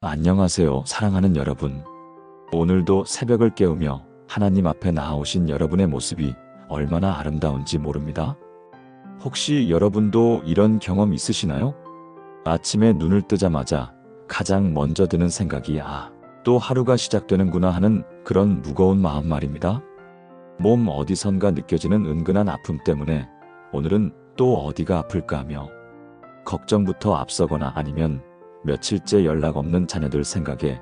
안녕하세요, 사랑하는 여러분. 오늘도 새벽을 깨우며 하나님 앞에 나아오신 여러분의 모습이 얼마나 아름다운지 모릅니다. 혹시 여러분도 이런 경험 있으시나요? 아침에 눈을 뜨자마자 가장 먼저 드는 생각이 또 하루가 시작되는구나 하는 그런 무거운 마음 말입니다. 몸 어디선가 느껴지는 은근한 아픔 때문에 오늘은 또 어디가 아플까 하며 걱정부터 앞서거나 아니면 며칠째 연락 없는 자녀들 생각에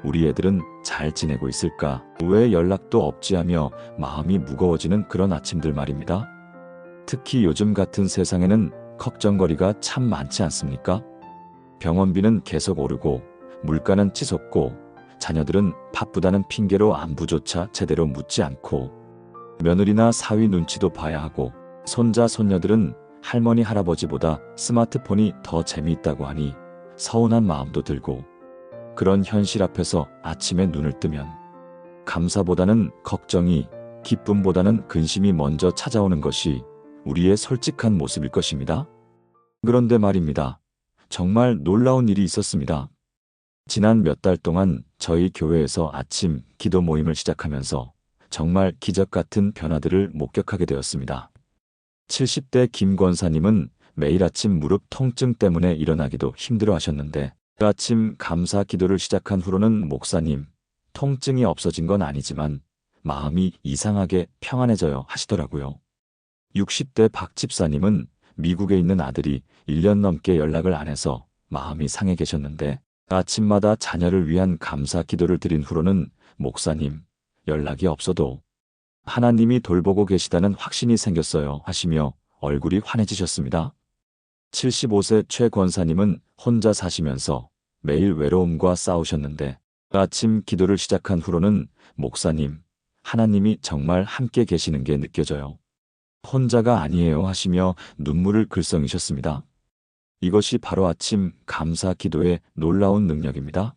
우리 애들은 잘 지내고 있을까? 왜 연락도 없지 하며 마음이 무거워지는 그런 아침들 말입니다. 특히 요즘 같은 세상에는 걱정거리가 참 많지 않습니까? 병원비는 계속 오르고 물가는 치솟고 자녀들은 바쁘다는 핑계로 안부조차 제대로 묻지 않고 며느리나 사위 눈치도 봐야 하고 손자 손녀들은 할머니 할아버지보다 스마트폰이 더 재미있다고 하니 서운한 마음도 들고 그런 현실 앞에서 아침에 눈을 뜨면 감사보다는 걱정이 기쁨보다는 근심이 먼저 찾아오는 것이 우리의 솔직한 모습일 것입니다. 그런데 말입니다. 정말 놀라운 일이 있었습니다. 지난 몇 달 동안 저희 교회에서 아침 기도 모임을 시작하면서 정말 기적 같은 변화들을 목격하게 되었습니다. 70대 김 권사님은 매일 아침 무릎 통증 때문에 일어나기도 힘들어 하셨는데 그 아침 감사 기도를 시작한 후로는 목사님, 통증이 없어진 건 아니지만 마음이 이상하게 평안해져요 하시더라고요. 60대 박 집사님은 미국에 있는 아들이 1년 넘게 연락을 안 해서 마음이 상해 계셨는데 아침마다 자녀를 위한 감사 기도를 드린 후로는 목사님, 연락이 없어도 하나님이 돌보고 계시다는 확신이 생겼어요 하시며 얼굴이 환해지셨습니다. 75세 최 권사님은 혼자 사시면서 매일 외로움과 싸우셨는데 아침 기도를 시작한 후로는 목사님, 하나님이 정말 함께 계시는 게 느껴져요. 혼자가 아니에요 하시며 눈물을 글썽이셨습니다. 이것이 바로 아침 감사 기도의 놀라운 능력입니다.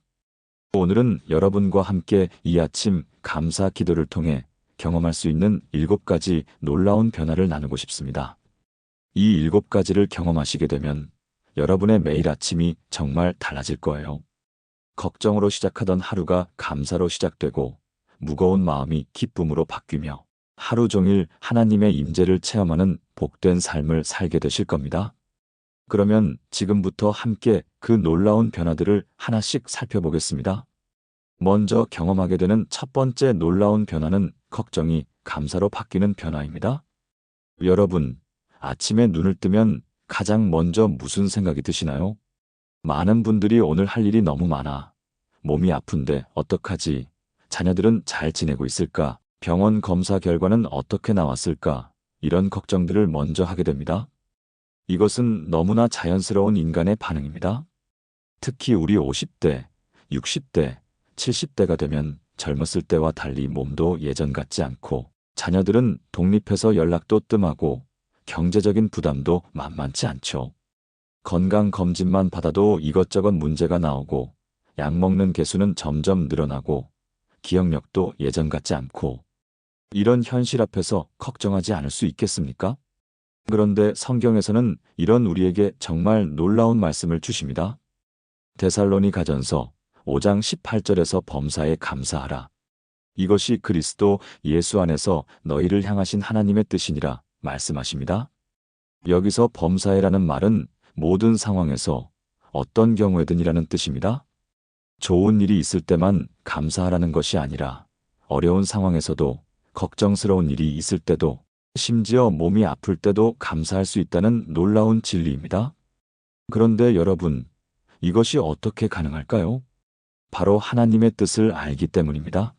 오늘은 여러분과 함께 이 아침 감사 기도를 통해 경험할 수 있는 7가지 놀라운 변화를 나누고 싶습니다. 이 7가지를 경험하시게 되면 여러분의 매일 아침이 정말 달라질 거예요. 걱정으로 시작하던 하루가 감사로 시작되고 무거운 마음이 기쁨으로 바뀌며 하루 종일 하나님의 임재를 체험하는 복된 삶을 살게 되실 겁니다. 그러면 지금부터 함께 그 놀라운 변화들을 하나씩 살펴보겠습니다. 먼저 경험하게 되는 첫 번째 놀라운 변화는 걱정이 감사로 바뀌는 변화입니다. 여러분, 아침에 눈을 뜨면 가장 먼저 무슨 생각이 드시나요? 많은 분들이 오늘 할 일이 너무 많아. 몸이 아픈데 어떡하지? 자녀들은 잘 지내고 있을까? 병원 검사 결과는 어떻게 나왔을까? 이런 걱정들을 먼저 하게 됩니다. 이것은 너무나 자연스러운 인간의 반응입니다. 특히 우리 50대, 60대, 70대가 되면 젊었을 때와 달리 몸도 예전 같지 않고 자녀들은 독립해서 연락도 뜸하고 경제적인 부담도 만만치 않죠. 건강검진만 받아도 이것저것 문제가 나오고 약 먹는 개수는 점점 늘어나고 기억력도 예전 같지 않고 이런 현실 앞에서 걱정하지 않을 수 있겠습니까? 그런데 성경에서는 이런 우리에게 정말 놀라운 말씀을 주십니다. 데살로니가전서 5장 18절에서 범사에 감사하라. 이것이 그리스도 예수 안에서 너희를 향하신 하나님의 뜻이니라 말씀하십니다. 여기서 범사에라는 말은 모든 상황에서 어떤 경우에든이라는 뜻입니다. 좋은 일이 있을 때만 감사하라는 것이 아니라 어려운 상황에서도 걱정스러운 일이 있을 때도 심지어 몸이 아플 때도 감사할 수 있다는 놀라운 진리입니다. 그런데 여러분, 이것이 어떻게 가능할까요? 바로 하나님의 뜻을 알기 때문입니다.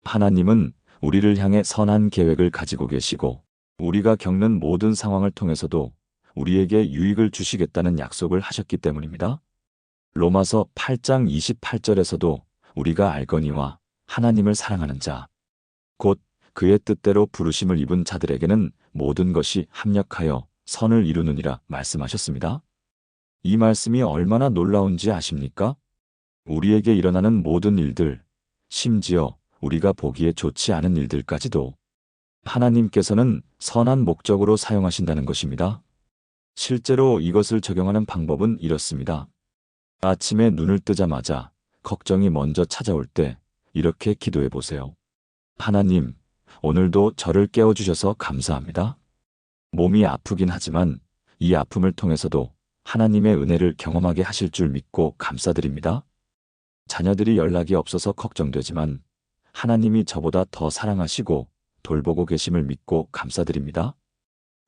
하나님은 우리를 향해 선한 계획을 가지고 계시고 우리가 겪는 모든 상황을 통해서도 우리에게 유익을 주시겠다는 약속을 하셨기 때문입니다. 로마서 8장 28절에서도 우리가 알거니와 하나님을 사랑하는 자, 곧 그의 뜻대로 부르심을 입은 자들에게는 모든 것이 합력하여 선을 이루느니라 말씀하셨습니다. 이 말씀이 얼마나 놀라운지 아십니까? 우리에게 일어나는 모든 일들, 심지어 우리가 보기에 좋지 않은 일들까지도 하나님께서는 선한 목적으로 사용하신다는 것입니다. 실제로 이것을 적용하는 방법은 이렇습니다. 아침에 눈을 뜨자마자 걱정이 먼저 찾아올 때 이렇게 기도해 보세요. 하나님, 오늘도 저를 깨워주셔서 감사합니다. 몸이 아프긴 하지만 이 아픔을 통해서도 하나님의 은혜를 경험하게 하실 줄 믿고 감사드립니다. 자녀들이 연락이 없어서 걱정되지만 하나님이 저보다 더 사랑하시고 돌보고 계심을 믿고 감사드립니다.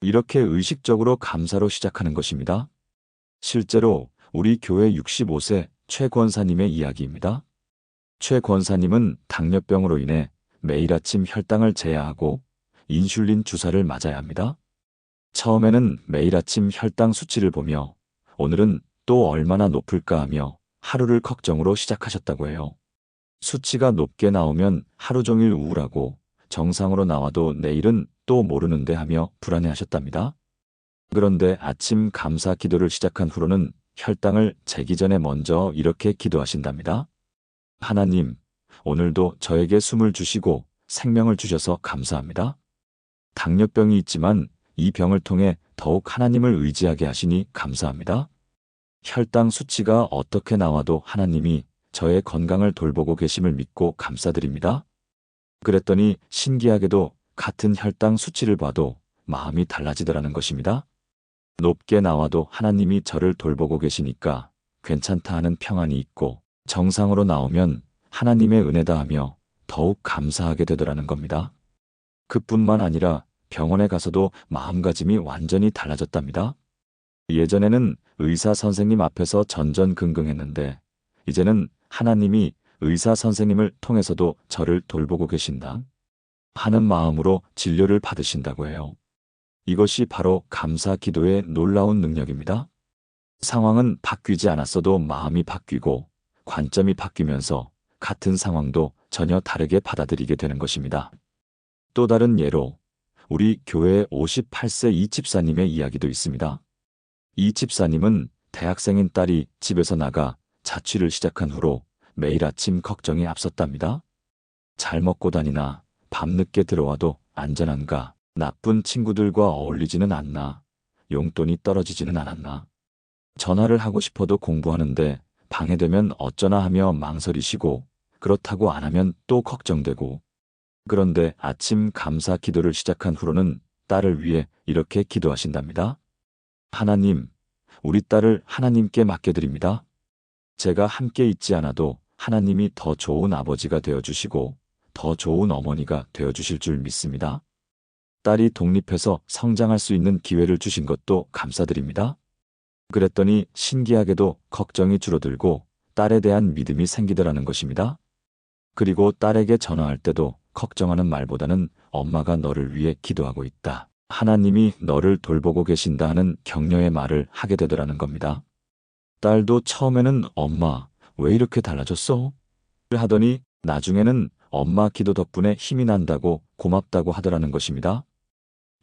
이렇게 의식적으로 감사로 시작하는 것입니다. 실제로 우리 교회 65세 최 권사님의 이야기입니다. 최 권사님은 당뇨병으로 인해 매일 아침 혈당을 재야 하고 인슐린 주사를 맞아야 합니다. 처음에는 매일 아침 혈당 수치를 보며 오늘은 또 얼마나 높을까 하며 하루를 걱정으로 시작하셨다고 해요. 수치가 높게 나오면 하루 종일 우울하고 정상으로 나와도 내일은 또 모르는데 하며 불안해하셨답니다. 그런데 아침 감사 기도를 시작한 후로는 혈당을 재기 전에 먼저 이렇게 기도하신답니다. 하나님, 오늘도 저에게 숨을 주시고 생명을 주셔서 감사합니다. 당뇨병이 있지만 이 병을 통해 더욱 하나님을 의지하게 하시니 감사합니다. 혈당 수치가 어떻게 나와도 하나님이 저의 건강을 돌보고 계심을 믿고 감사드립니다. 그랬더니 신기하게도 같은 혈당 수치를 봐도 마음이 달라지더라는 것입니다. 높게 나와도 하나님이 저를 돌보고 계시니까 괜찮다 하는 평안이 있고 정상으로 나오면 하나님의 은혜다 하며 더욱 감사하게 되더라는 겁니다. 그뿐만 아니라 병원에 가서도 마음가짐이 완전히 달라졌답니다. 예전에는 의사 선생님 앞에서 전전긍긍했는데 이제는 하나님이 의사 선생님을 통해서도 저를 돌보고 계신다 하는 마음으로 진료를 받으신다고 해요. 이것이 바로 감사 기도의 놀라운 능력입니다. 상황은 바뀌지 않았어도 마음이 바뀌고 관점이 바뀌면서 같은 상황도 전혀 다르게 받아들이게 되는 것입니다. 또 다른 예로 우리 교회 58세 이 집사님의 이야기도 있습니다. 이 집사님은 대학생인 딸이 집에서 나가 자취를 시작한 후로 매일 아침 걱정이 앞섰답니다. 잘 먹고 다니나, 밤늦게 들어와도 안전한가, 나쁜 친구들과 어울리지는 않나, 용돈이 떨어지지는 않았나, 전화를 하고 싶어도 공부하는데 방해되면 어쩌나 하며 망설이시고 그렇다고 안 하면 또 걱정되고. 그런데 아침 감사 기도를 시작한 후로는 딸을 위해 이렇게 기도하신답니다. 하나님, 우리 딸을 하나님께 맡겨드립니다. 제가 함께 있지 않아도 하나님이 더 좋은 아버지가 되어주시고 더 좋은 어머니가 되어주실 줄 믿습니다. 딸이 독립해서 성장할 수 있는 기회를 주신 것도 감사드립니다. 그랬더니 신기하게도 걱정이 줄어들고 딸에 대한 믿음이 생기더라는 것입니다. 그리고 딸에게 전화할 때도 걱정하는 말보다는 엄마가 너를 위해 기도하고 있다, 하나님이 너를 돌보고 계신다 하는 격려의 말을 하게 되더라는 겁니다. 딸도 처음에는 엄마, 왜 이렇게 달라졌어? 하더니 나중에는 엄마 기도 덕분에 힘이 난다고 고맙다고 하더라는 것입니다.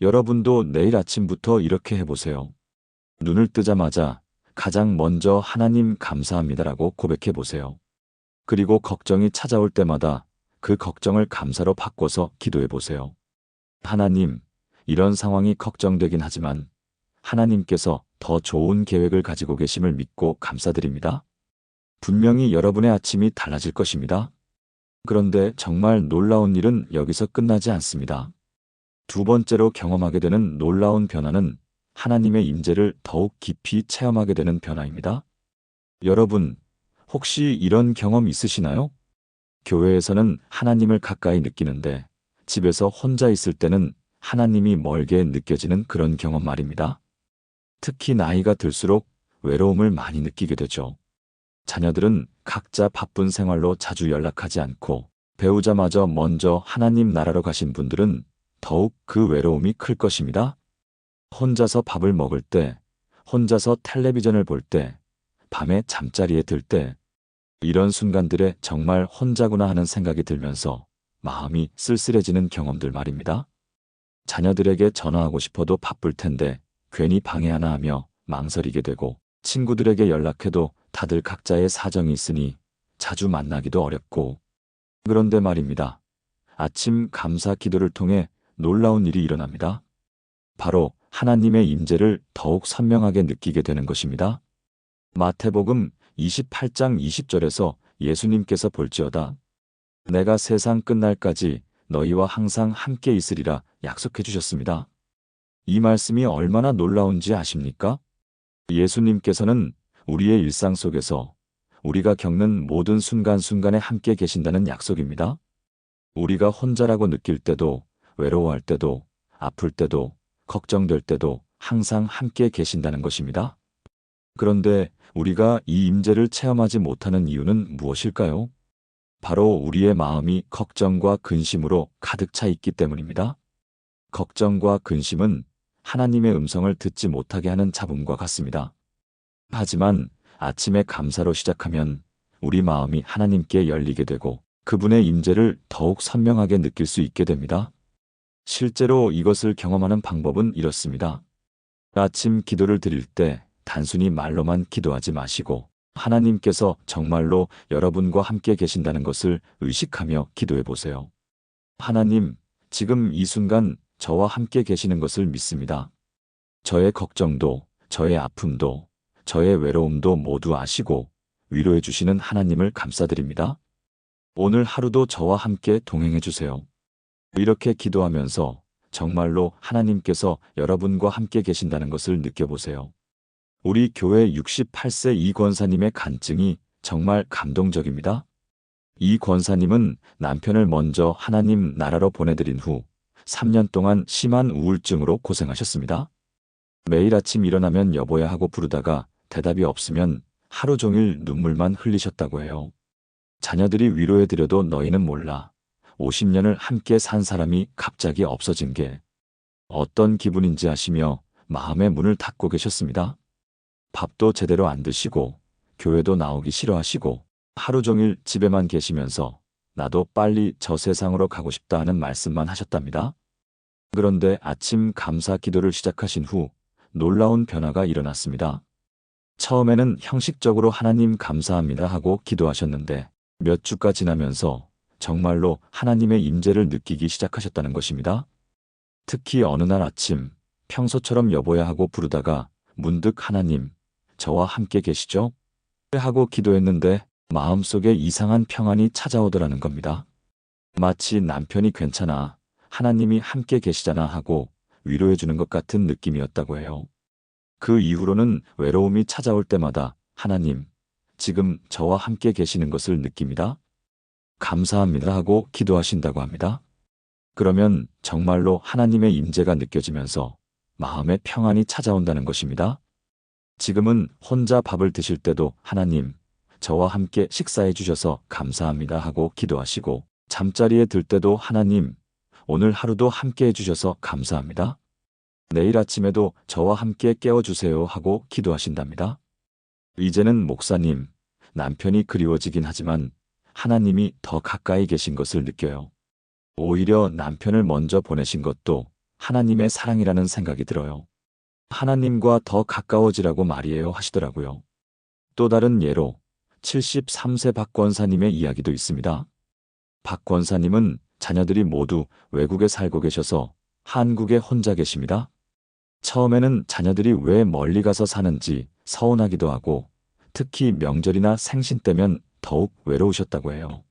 여러분도 내일 아침부터 이렇게 해보세요. 눈을 뜨자마자 가장 먼저 하나님 감사합니다라고 고백해 보세요. 그리고 걱정이 찾아올 때마다 그 걱정을 감사로 바꿔서 기도해 보세요. 하나님, 이런 상황이 걱정되긴 하지만 하나님께서 더 좋은 계획을 가지고 계심을 믿고 감사드립니다. 분명히 여러분의 아침이 달라질 것입니다. 그런데 정말 놀라운 일은 여기서 끝나지 않습니다. 두 번째로 경험하게 되는 놀라운 변화는 하나님의 임재를 더욱 깊이 체험하게 되는 변화입니다. 여러분, 혹시 이런 경험 있으시나요? 교회에서는 하나님을 가까이 느끼는데 집에서 혼자 있을 때는 하나님이 멀게 느껴지는 그런 경험 말입니다. 특히 나이가 들수록 외로움을 많이 느끼게 되죠. 자녀들은 각자 바쁜 생활로 자주 연락하지 않고 배우자마저 먼저 하나님 나라로 가신 분들은 더욱 그 외로움이 클 것입니다. 혼자서 밥을 먹을 때, 혼자서 텔레비전을 볼 때, 밤에 잠자리에 들 때, 이런 순간들에 정말 혼자구나 하는 생각이 들면서 마음이 쓸쓸해지는 경험들 말입니다. 자녀들에게 전화하고 싶어도 바쁠 텐데 괜히 방해하나 하며 망설이게 되고, 친구들에게 연락해도 다들 각자의 사정이 있으니 자주 만나기도 어렵고. 그런데 말입니다. 아침 감사 기도를 통해 놀라운 일이 일어납니다. 바로 하나님의 임재를 더욱 선명하게 느끼게 되는 것입니다. 마태복음 28장 20절에서 예수님께서 볼지어다. 내가 세상 끝날까지 너희와 항상 함께 있으리라 약속해 주셨습니다. 이 말씀이 얼마나 놀라운지 아십니까? 예수님께서는 우리의 일상 속에서 우리가 겪는 모든 순간순간에 함께 계신다는 약속입니다. 우리가 혼자라고 느낄 때도, 외로워할 때도, 아플 때도, 걱정될 때도 항상 함께 계신다는 것입니다. 그런데 우리가 이 임재를 체험하지 못하는 이유는 무엇일까요? 바로 우리의 마음이 걱정과 근심으로 가득 차 있기 때문입니다. 걱정과 근심은 하나님의 음성을 듣지 못하게 하는 잡음과 같습니다. 하지만 아침에 감사로 시작하면 우리 마음이 하나님께 열리게 되고 그분의 임재를 더욱 선명하게 느낄 수 있게 됩니다. 실제로 이것을 경험하는 방법은 이렇습니다. 아침 기도를 드릴 때 단순히 말로만 기도하지 마시고 하나님께서 정말로 여러분과 함께 계신다는 것을 의식하며 기도해 보세요. 하나님, 지금 이 순간 저와 함께 계시는 것을 믿습니다. 저의 걱정도, 저의 아픔도, 저의 외로움도 모두 아시고 위로해 주시는 하나님을 감사드립니다. 오늘 하루도 저와 함께 동행해 주세요. 이렇게 기도하면서 정말로 하나님께서 여러분과 함께 계신다는 것을 느껴보세요. 우리 교회 68세 이 권사님의 간증이 정말 감동적입니다. 이 권사님은 남편을 먼저 하나님 나라로 보내드린 후 3년 동안 심한 우울증으로 고생하셨습니다. 매일 아침 일어나면 여보야 하고 부르다가 대답이 없으면 하루 종일 눈물만 흘리셨다고 해요. 자녀들이 위로해드려도 너희는 몰라. 50년을 함께 산 사람이 갑자기 없어진 게 어떤 기분인지 아시며 마음의 문을 닫고 계셨습니다. 밥도 제대로 안 드시고 교회도 나오기 싫어하시고 하루 종일 집에만 계시면서 나도 빨리 저 세상으로 가고 싶다 하는 말씀만 하셨답니다. 그런데 아침 감사 기도를 시작하신 후 놀라운 변화가 일어났습니다. 처음에는 형식적으로 하나님 감사합니다 하고 기도하셨는데 몇 주가 지나면서 정말로 하나님의 임재를 느끼기 시작하셨다는 것입니다. 특히 어느 날 아침 평소처럼 여보야 하고 부르다가 문득 하나님, 저와 함께 계시죠? 하고 기도했는데 마음속에 이상한 평안이 찾아오더라는 겁니다. 마치 남편이 괜찮아, 하나님이 함께 계시잖아 하고 위로해 주는 것 같은 느낌이었다고 해요. 그 이후로는 외로움이 찾아올 때마다 하나님, 지금 저와 함께 계시는 것을 느낍니다. 감사합니다 하고 기도하신다고 합니다. 그러면 정말로 하나님의 임재가 느껴지면서 마음의 평안이 찾아온다는 것입니다. 지금은 혼자 밥을 드실 때도 하나님, 저와 함께 식사해 주셔서 감사합니다 하고 기도하시고 잠자리에 들 때도 하나님, 오늘 하루도 함께 해주셔서 감사합니다. 내일 아침에도 저와 함께 깨워주세요 하고 기도하신답니다. 이제는 목사님, 남편이 그리워지긴 하지만 하나님이 더 가까이 계신 것을 느껴요. 오히려 남편을 먼저 보내신 것도 하나님의 사랑이라는 생각이 들어요. 하나님과 더 가까워지라고 말이에요 하시더라고요. 또 다른 예로 73세 박 권사님의 이야기도 있습니다. 박 권사님은 자녀들이 모두 외국에 살고 계셔서 한국에 혼자 계십니다. 처음에는 자녀들이 왜 멀리 가서 사는지 서운하기도 하고 특히 명절이나 생신 때면 더욱 외로우셨다고 해요.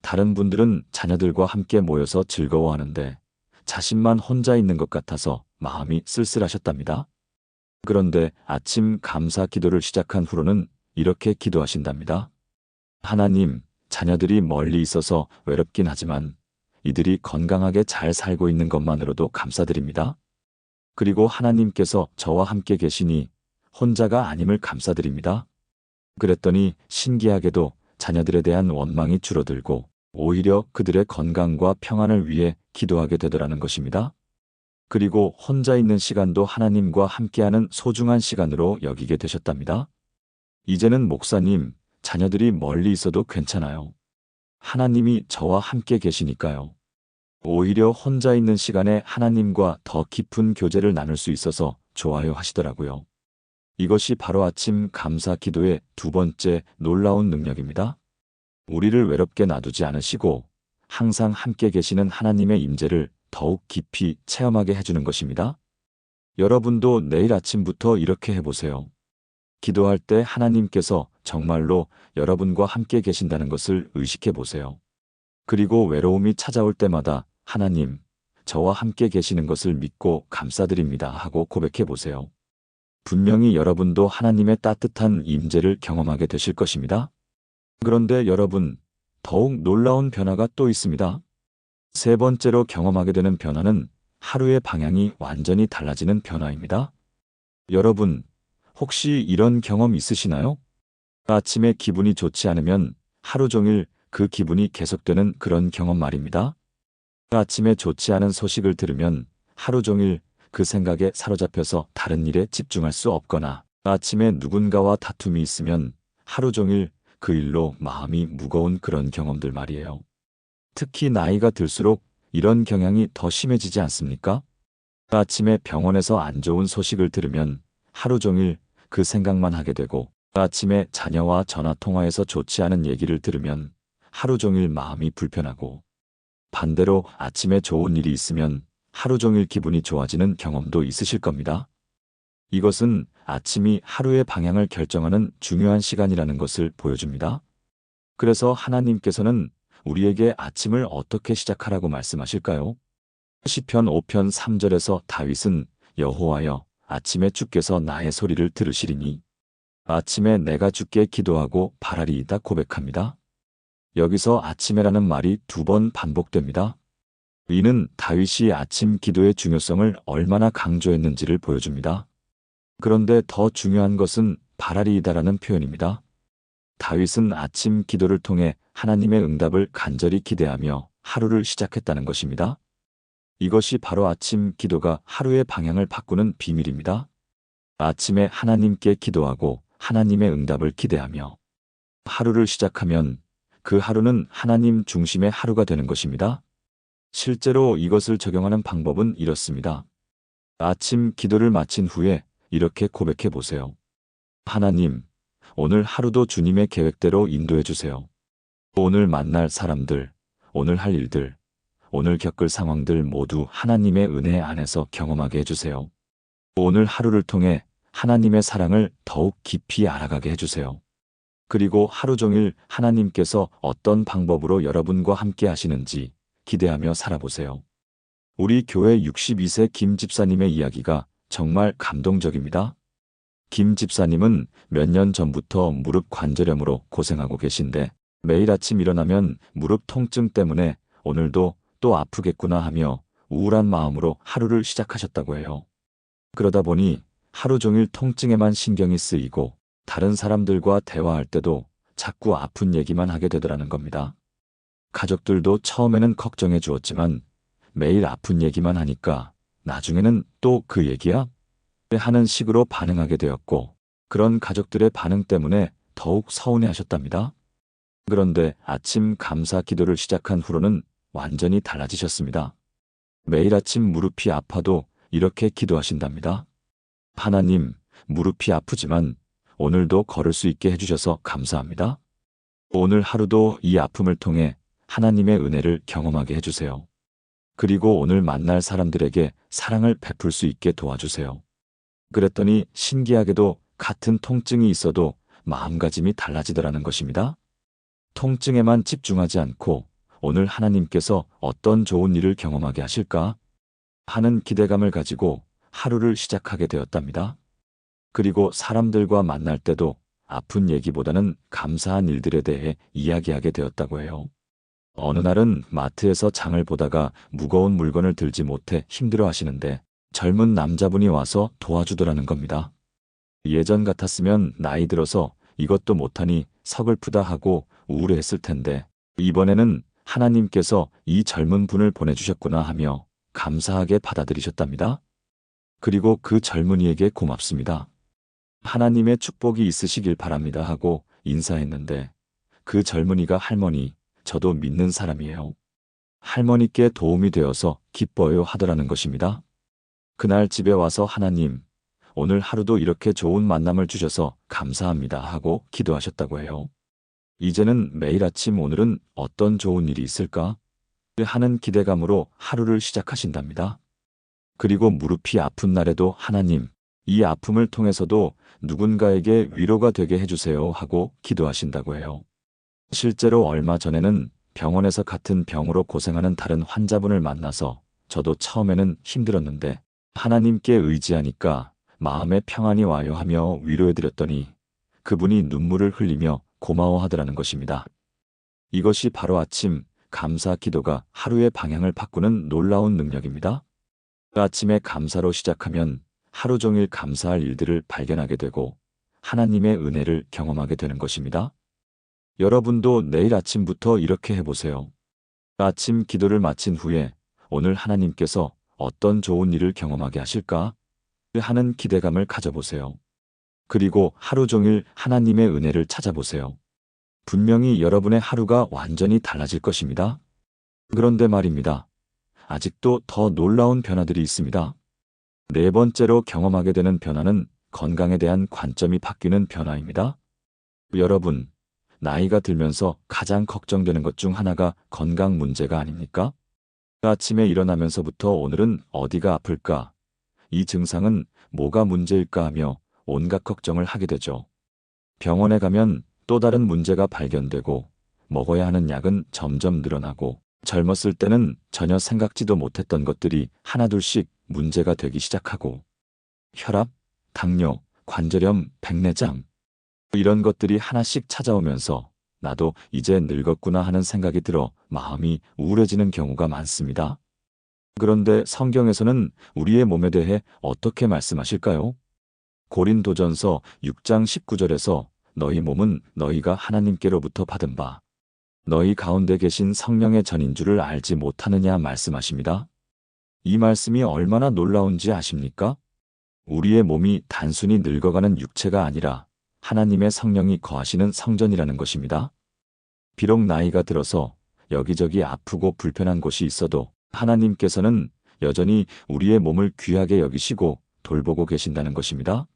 다른 분들은 자녀들과 함께 모여서 즐거워하는데 자신만 혼자 있는 것 같아서 마음이 쓸쓸하셨답니다. 그런데 아침 감사 기도를 시작한 후로는 이렇게 기도하신답니다. 하나님, 자녀들이 멀리 있어서 외롭긴 하지만 이들이 건강하게 잘 살고 있는 것만으로도 감사드립니다. 그리고 하나님께서 저와 함께 계시니 혼자가 아님을 감사드립니다. 그랬더니 신기하게도 자녀들에 대한 원망이 줄어들고 오히려 그들의 건강과 평안을 위해 기도하게 되더라는 것입니다. 그리고 혼자 있는 시간도 하나님과 함께하는 소중한 시간으로 여기게 되셨답니다. 이제는 목사님, 자녀들이 멀리 있어도 괜찮아요. 하나님이 저와 함께 계시니까요. 오히려 혼자 있는 시간에 하나님과 더 깊은 교제를 나눌 수 있어서 좋아요 하시더라고요. 이것이 바로 아침 감사 기도의 두 번째 놀라운 능력입니다. 우리를 외롭게 놔두지 않으시고 항상 함께 계시는 하나님의 임재를 더욱 깊이 체험하게 해주는 것입니다. 여러분도 내일 아침부터 이렇게 해보세요. 기도할 때 하나님께서 정말로 여러분과 함께 계신다는 것을 의식해 보세요. 그리고 외로움이 찾아올 때마다 하나님, 저와 함께 계시는 것을 믿고 감사드립니다 하고 고백해 보세요. 분명히 여러분도 하나님의 따뜻한 임재를 경험하게 되실 것입니다. 그런데 여러분, 더욱 놀라운 변화가 또 있습니다. 세 번째로 경험하게 되는 변화는 하루의 방향이 완전히 달라지는 변화입니다. 여러분, 혹시 이런 경험 있으시나요? 아침에 기분이 좋지 않으면 하루 종일 그 기분이 계속되는 그런 경험 말입니다. 아침에 좋지 않은 소식을 들으면 하루 종일 그 생각에 사로잡혀서 다른 일에 집중할 수 없거나 아침에 누군가와 다툼이 있으면 하루 종일 그 일로 마음이 무거운 그런 경험들 말이에요. 특히 나이가 들수록 이런 경향이 더 심해지지 않습니까? 아침에 병원에서 안 좋은 소식을 들으면 하루 종일 그 생각만 하게 되고 아침에 자녀와 전화 통화에서 좋지 않은 얘기를 들으면 하루 종일 마음이 불편하고 반대로 아침에 좋은 일이 있으면 하루 종일 기분이 좋아지는 경험도 있으실 겁니다. 이것은 아침이 하루의 방향을 결정하는 중요한 시간이라는 것을 보여줍니다. 그래서 하나님께서는 우리에게 아침을 어떻게 시작하라고 말씀하실까요? 시편 5편 3절에서 다윗은 여호와여, 아침에 주께서 나의 소리를 들으시리니 아침에 내가 주께 기도하고 바라리이다 고백합니다. 여기서 아침에라는 말이 2번 반복됩니다. 이는 다윗이 아침 기도의 중요성을 얼마나 강조했는지를 보여줍니다. 그런데 더 중요한 것은 바라리이다라는 표현입니다. 다윗은 아침 기도를 통해 하나님의 응답을 간절히 기대하며 하루를 시작했다는 것입니다. 이것이 바로 아침 기도가 하루의 방향을 바꾸는 비밀입니다. 아침에 하나님께 기도하고 하나님의 응답을 기대하며 하루를 시작하면 그 하루는 하나님 중심의 하루가 되는 것입니다. 실제로 이것을 적용하는 방법은 이렇습니다. 아침 기도를 마친 후에 이렇게 고백해 보세요. 하나님, 오늘 하루도 주님의 계획대로 인도해 주세요. 오늘 만날 사람들, 오늘 할 일들, 오늘 겪을 상황들 모두 하나님의 은혜 안에서 경험하게 해주세요. 오늘 하루를 통해 하나님의 사랑을 더욱 깊이 알아가게 해주세요. 그리고 하루 종일 하나님께서 어떤 방법으로 여러분과 함께 하시는지 기대하며 살아보세요. 우리 교회 62세 김 집사님의 이야기가 정말 감동적입니다. 김 집사님은 몇 년 전부터 무릎 관절염으로 고생하고 계신데 매일 아침 일어나면 무릎 통증 때문에 오늘도 또 아프겠구나 하며 우울한 마음으로 하루를 시작하셨다고 해요. 그러다 보니 하루 종일 통증에만 신경이 쓰이고 다른 사람들과 대화할 때도 자꾸 아픈 얘기만 하게 되더라는 겁니다. 가족들도 처음에는 걱정해 주었지만 매일 아픈 얘기만 하니까 나중에는 또 그 얘기야? 하는 식으로 반응하게 되었고 그런 가족들의 반응 때문에 더욱 서운해 하셨답니다. 그런데 아침 감사 기도를 시작한 후로는 완전히 달라지셨습니다. 매일 아침 무릎이 아파도 이렇게 기도하신답니다. 하나님, 무릎이 아프지만 오늘도 걸을 수 있게 해주셔서 감사합니다. 오늘 하루도 이 아픔을 통해 하나님의 은혜를 경험하게 해주세요. 그리고 오늘 만날 사람들에게 사랑을 베풀 수 있게 도와주세요. 그랬더니 신기하게도 같은 통증이 있어도 마음가짐이 달라지더라는 것입니다. 통증에만 집중하지 않고 오늘 하나님께서 어떤 좋은 일을 경험하게 하실까 하는 기대감을 가지고 하루를 시작하게 되었답니다. 그리고 사람들과 만날 때도 아픈 얘기보다는 감사한 일들에 대해 이야기하게 되었다고 해요. 어느 날은 마트에서 장을 보다가 무거운 물건을 들지 못해 힘들어 하시는데 젊은 남자분이 와서 도와주더라는 겁니다. 예전 같았으면 나이 들어서 이것도 못하니 서글프다 하고 우울해했을 텐데 이번에는 하나님께서 이 젊은 분을 보내주셨구나 하며 감사하게 받아들이셨답니다. 그리고 그 젊은이에게 고맙습니다. 하나님의 축복이 있으시길 바랍니다 하고 인사했는데 그 젊은이가 할머니, 저도 믿는 사람이에요. 할머니께 도움이 되어서 기뻐요 하더라는 것입니다. 그날 집에 와서 하나님, 오늘 하루도 이렇게 좋은 만남을 주셔서 감사합니다 하고 기도하셨다고 해요. 이제는 매일 아침 오늘은 어떤 좋은 일이 있을까? 하는 기대감으로 하루를 시작하신답니다. 그리고 무릎이 아픈 날에도 하나님, 이 아픔을 통해서도 누군가에게 위로가 되게 해주세요 하고 기도하신다고 해요. 실제로 얼마 전에는 병원에서 같은 병으로 고생하는 다른 환자분을 만나서 저도 처음에는 힘들었는데 하나님께 의지하니까 마음에 평안이 와요 하며 위로해드렸더니 그분이 눈물을 흘리며 고마워하더라는 것입니다. 이것이 바로 아침 감사 기도가 하루의 방향을 바꾸는 놀라운 능력입니다. 아침에 감사로 시작하면 하루 종일 감사할 일들을 발견하게 되고 하나님의 은혜를 경험하게 되는 것입니다. 여러분도 내일 아침부터 이렇게 해보세요. 아침 기도를 마친 후에 오늘 하나님께서 어떤 좋은 일을 경험하게 하실까 하는 기대감을 가져보세요. 그리고 하루 종일 하나님의 은혜를 찾아보세요. 분명히 여러분의 하루가 완전히 달라질 것입니다. 그런데 말입니다. 아직도 더 놀라운 변화들이 있습니다. 네 번째로 경험하게 되는 변화는 건강에 대한 관점이 바뀌는 변화입니다. 여러분, 나이가 들면서 가장 걱정되는 것 중 하나가 건강 문제가 아닙니까? 아침에 일어나면서부터 오늘은 어디가 아플까? 이 증상은 뭐가 문제일까 하며 온갖 걱정을 하게 되죠. 병원에 가면 또 다른 문제가 발견되고 먹어야 하는 약은 점점 늘어나고 젊었을 때는 전혀 생각지도 못했던 것들이 하나둘씩 문제가 되기 시작하고 혈압, 당뇨, 관절염, 백내장 이런 것들이 하나씩 찾아오면서 나도 이제 늙었구나 하는 생각이 들어 마음이 우울해지는 경우가 많습니다. 그런데 성경에서는 우리의 몸에 대해 어떻게 말씀하실까요? 고린도전서 6장 19절에서 너희 몸은 너희가 하나님께로부터 받은 바 너희 가운데 계신 성령의 전인 줄을 알지 못하느냐 말씀하십니다. 이 말씀이 얼마나 놀라운지 아십니까? 우리의 몸이 단순히 늙어가는 육체가 아니라 하나님의 성령이 거하시는 성전이라는 것입니다. 비록 나이가 들어서 여기저기 아프고 불편한 곳이 있어도 하나님께서는 여전히 우리의 몸을 귀하게 여기시고 돌보고 계신다는 것입니다.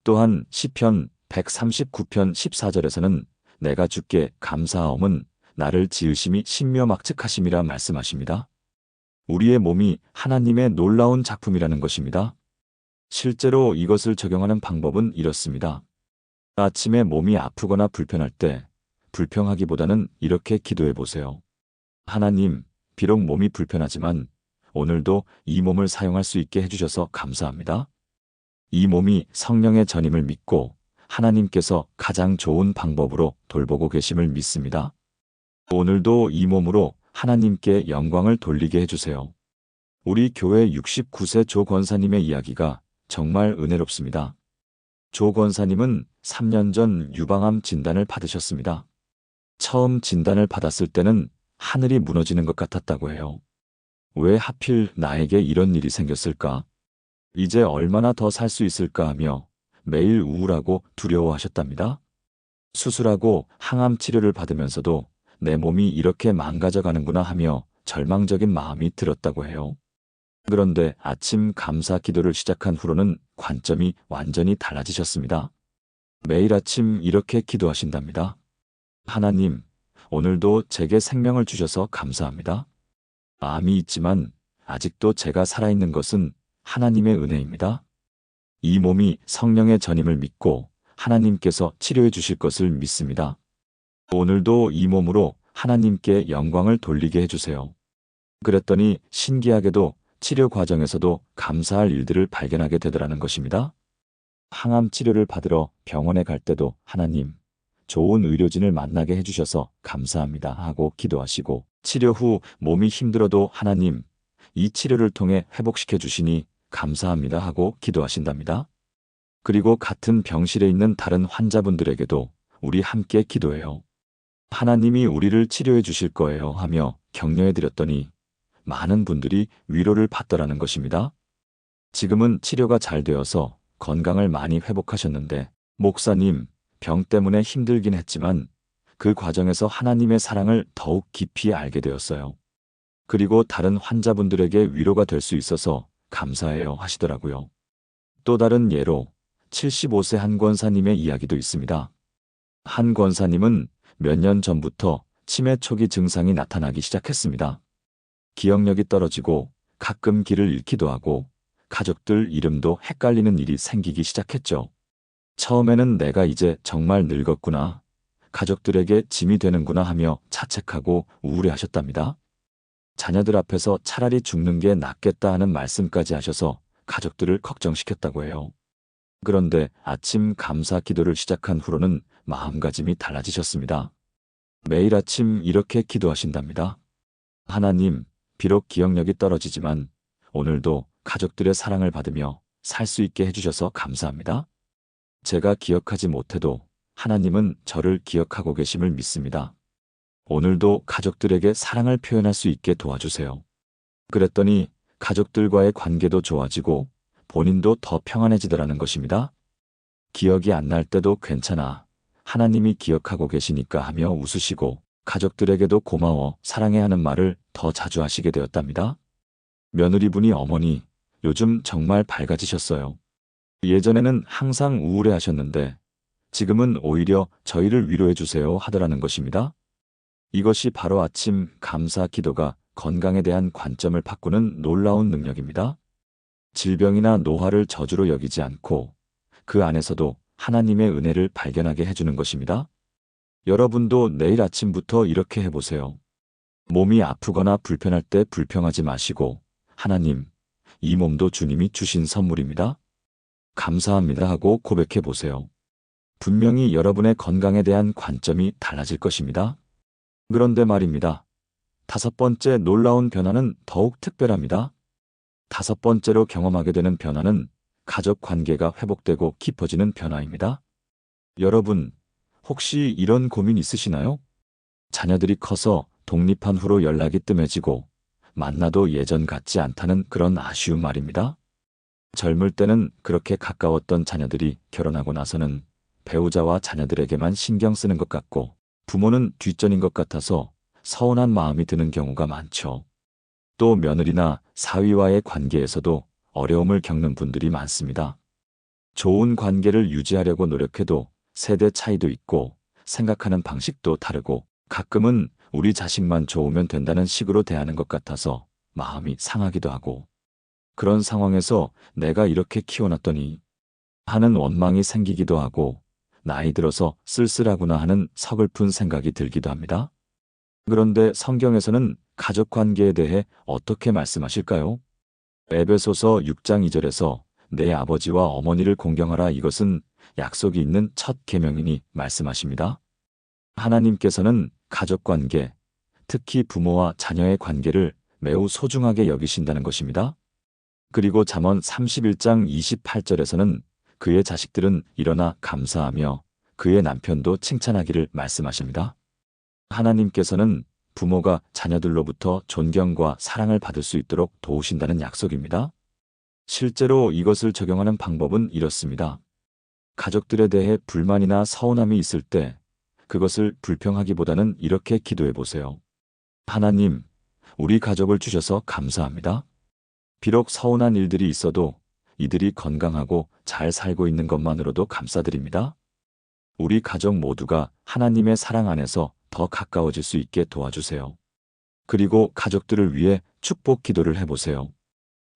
또한 시편 139편 14절에서는 내가 주께 감사하옴은 나를 지으심이 신묘막측하심이라 말씀하십니다. 우리의 몸이 하나님의 놀라운 작품이라는 것입니다. 실제로 이것을 적용하는 방법은 이렇습니다. 아침에 몸이 아프거나 불편할 때 불평하기보다는 이렇게 기도해 보세요. 하나님, 비록 몸이 불편하지만 오늘도 이 몸을 사용할 수 있게 해주셔서 감사합니다. 이 몸이 성령의 전임을 믿고 하나님께서 가장 좋은 방법으로 돌보고 계심을 믿습니다. 오늘도 이 몸으로 하나님께 영광을 돌리게 해주세요. 우리 교회 69세 조 권사님의 이야기가 정말 은혜롭습니다. 조 권사님은 3년 전 유방암 진단을 받으셨습니다. 처음 진단을 받았을 때는 하늘이 무너지는 것 같았다고 해요. 왜 하필 나에게 이런 일이 생겼을까? 이제 얼마나 더 살 수 있을까 하며 매일 우울하고 두려워하셨답니다. 수술하고 항암 치료를 받으면서도 내 몸이 이렇게 망가져가는구나 하며 절망적인 마음이 들었다고 해요. 그런데 아침 감사 기도를 시작한 후로는 관점이 완전히 달라지셨습니다. 매일 아침 이렇게 기도하신답니다. 하나님, 오늘도 제게 생명을 주셔서 감사합니다. 암이 있지만 아직도 제가 살아있는 것은 하나님의 은혜입니다. 이 몸이 성령의 전임을 믿고 하나님께서 치료해 주실 것을 믿습니다. 오늘도 이 몸으로 하나님께 영광을 돌리게 해주세요. 그랬더니 신기하게도 치료 과정에서도 감사할 일들을 발견하게 되더라는 것입니다. 항암 치료를 받으러 병원에 갈 때도 하나님, 좋은 의료진을 만나게 해주셔서 감사합니다 하고 기도하시고 치료 후 몸이 힘들어도 하나님, 이 치료를 통해 회복시켜 주시니 감사합니다 하고 기도하신답니다. 그리고 같은 병실에 있는 다른 환자분들에게도 우리 함께 기도해요. 하나님이 우리를 치료해 주실 거예요 하며 격려해 드렸더니 많은 분들이 위로를 받더라는 것입니다. 지금은 치료가 잘 되어서 건강을 많이 회복하셨는데 목사님, 병 때문에 힘들긴 했지만 그 과정에서 하나님의 사랑을 더욱 깊이 알게 되었어요. 그리고 다른 환자분들에게 위로가 될 수 있어서 감사해요 하시더라고요. 또 다른 예로 75세 한 권사님의 이야기도 있습니다. 한 권사님은 몇 년 전부터 치매 초기 증상이 나타나기 시작했습니다. 기억력이 떨어지고 가끔 길을 잃기도 하고 가족들 이름도 헷갈리는 일이 생기기 시작했죠. 처음에는 내가 이제 정말 늙었구나, 가족들에게 짐이 되는구나 하며 자책하고 우울해하셨답니다. 자녀들 앞에서 차라리 죽는 게 낫겠다 하는 말씀까지 하셔서 가족들을 걱정시켰다고 해요. 그런데 아침 감사 기도를 시작한 후로는 마음가짐이 달라지셨습니다. 매일 아침 이렇게 기도하신답니다. 하나님, 비록 기억력이 떨어지지만 오늘도 가족들의 사랑을 받으며 살 수 있게 해주셔서 감사합니다. 제가 기억하지 못해도 하나님은 저를 기억하고 계심을 믿습니다. 오늘도 가족들에게 사랑을 표현할 수 있게 도와주세요. 그랬더니 가족들과의 관계도 좋아지고 본인도 더 평안해지더라는 것입니다. 기억이 안 날 때도 괜찮아, 하나님이 기억하고 계시니까 하며 웃으시고 가족들에게도 고마워, 사랑해 하는 말을 더 자주 하시게 되었답니다. 며느리분이 어머니, 요즘 정말 밝아지셨어요. 예전에는 항상 우울해 하셨는데 지금은 오히려 저희를 위로해 주세요 하더라는 것입니다. 이것이 바로 아침 감사 기도가 건강에 대한 관점을 바꾸는 놀라운 능력입니다. 질병이나 노화를 저주로 여기지 않고 그 안에서도 하나님의 은혜를 발견하게 해주는 것입니다. 여러분도 내일 아침부터 이렇게 해보세요. 몸이 아프거나 불편할 때 불평하지 마시고 하나님, 이 몸도 주님이 주신 선물입니다. 감사합니다 하고 고백해 보세요. 분명히 여러분의 건강에 대한 관점이 달라질 것입니다. 그런데 말입니다. 5번째 놀라운 변화는 더욱 특별합니다. 5번째로 경험하게 되는 변화는 가족 관계가 회복되고 깊어지는 변화입니다. 여러분, 혹시 이런 고민 있으시나요? 자녀들이 커서 독립한 후로 연락이 뜸해지고 만나도 예전 같지 않다는 그런 아쉬움 말입니다. 젊을 때는 그렇게 가까웠던 자녀들이 결혼하고 나서는 배우자와 자녀들에게만 신경 쓰는 것 같고 부모는 뒷전인 것 같아서 서운한 마음이 드는 경우가 많죠. 또 며느리나 사위와의 관계에서도 어려움을 겪는 분들이 많습니다. 좋은 관계를 유지하려고 노력해도 세대 차이도 있고 생각하는 방식도 다르고 가끔은 우리 자식만 좋으면 된다는 식으로 대하는 것 같아서 마음이 상하기도 하고 그런 상황에서 내가 이렇게 키워놨더니 하는 원망이 생기기도 하고 나이 들어서 쓸쓸하구나 하는 서글픈 생각이 들기도 합니다. 그런데 성경에서는 가족 관계에 대해 어떻게 말씀하실까요? 에베소서 6장 2절에서 내 아버지와 어머니를 공경하라, 이것은 약속이 있는 첫 계명이니 말씀하십니다. 하나님께서는 가족 관계, 특히 부모와 자녀의 관계를 매우 소중하게 여기신다는 것입니다. 그리고 잠언 31장 28절에서는 그의 자식들은 일어나 감사하며 그의 남편도 칭찬하기를 말씀하십니다. 하나님께서는 부모가 자녀들로부터 존경과 사랑을 받을 수 있도록 도우신다는 약속입니다. 실제로 이것을 적용하는 방법은 이렇습니다. 가족들에 대해 불만이나 서운함이 있을 때 그것을 불평하기보다는 이렇게 기도해 보세요. 하나님, 우리 가족을 주셔서 감사합니다. 비록 서운한 일들이 있어도 이들이 건강하고 잘 살고 있는 것만으로도 감사드립니다. 우리 가족 모두가 하나님의 사랑 안에서 더 가까워질 수 있게 도와주세요. 그리고 가족들을 위해 축복 기도를 해보세요.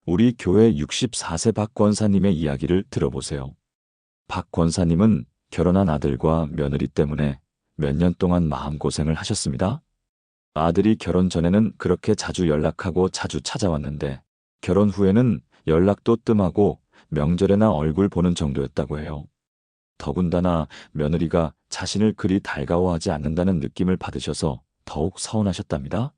우리 교회 64세 박 권사님의 이야기를 들어보세요. 박 권사님은 결혼한 아들과 며느리 때문에 몇 년 동안 마음고생을 하셨습니다. 아들이 결혼 전에는 그렇게 자주 연락하고 자주 찾아왔는데 결혼 후에는 연락도 뜸하고 명절에나 얼굴 보는 정도였다고 해요. 더군다나 며느리가 자신을 그리 달가워하지 않는다는 느낌을 받으셔서 더욱 서운하셨답니다.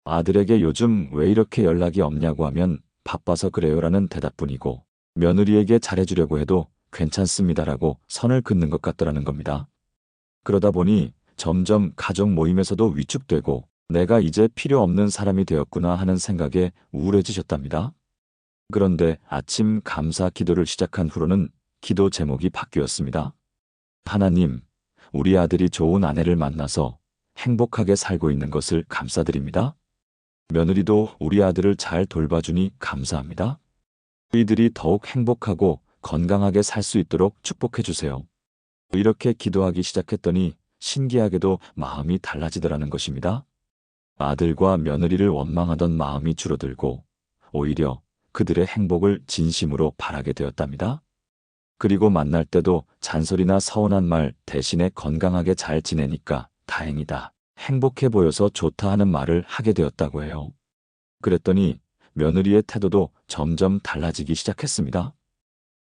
아들에게 요즘 왜 이렇게 연락이 없냐고 하면 바빠서 그래요라는 대답뿐이고 며느리에게 잘해주려고 해도 괜찮습니다라고 선을 긋는 것 같더라는 겁니다. 그러다 보니 점점 가족 모임에서도 위축되고 내가 이제 필요 없는 사람이 되었구나 하는 생각에 우울해지셨답니다. 그런데 아침 감사 기도를 시작한 후로는 기도 제목이 바뀌었습니다. 하나님, 우리 아들이 좋은 아내를 만나서 행복하게 살고 있는 것을 감사드립니다. 며느리도 우리 아들을 잘 돌봐주니 감사합니다. 이들이 더욱 행복하고 건강하게 살 수 있도록 축복해 주세요. 이렇게 기도하기 시작했더니 신기하게도 마음이 달라지더라는 것입니다. 아들과 며느리를 원망하던 마음이 줄어들고 오히려 그들의 행복을 진심으로 바라게 되었답니다. 그리고 만날 때도 잔소리나 서운한 말 대신에 건강하게 잘 지내니까 다행이다, 행복해 보여서 좋다 하는 말을 하게 되었다고 해요. 그랬더니 며느리의 태도도 점점 달라지기 시작했습니다.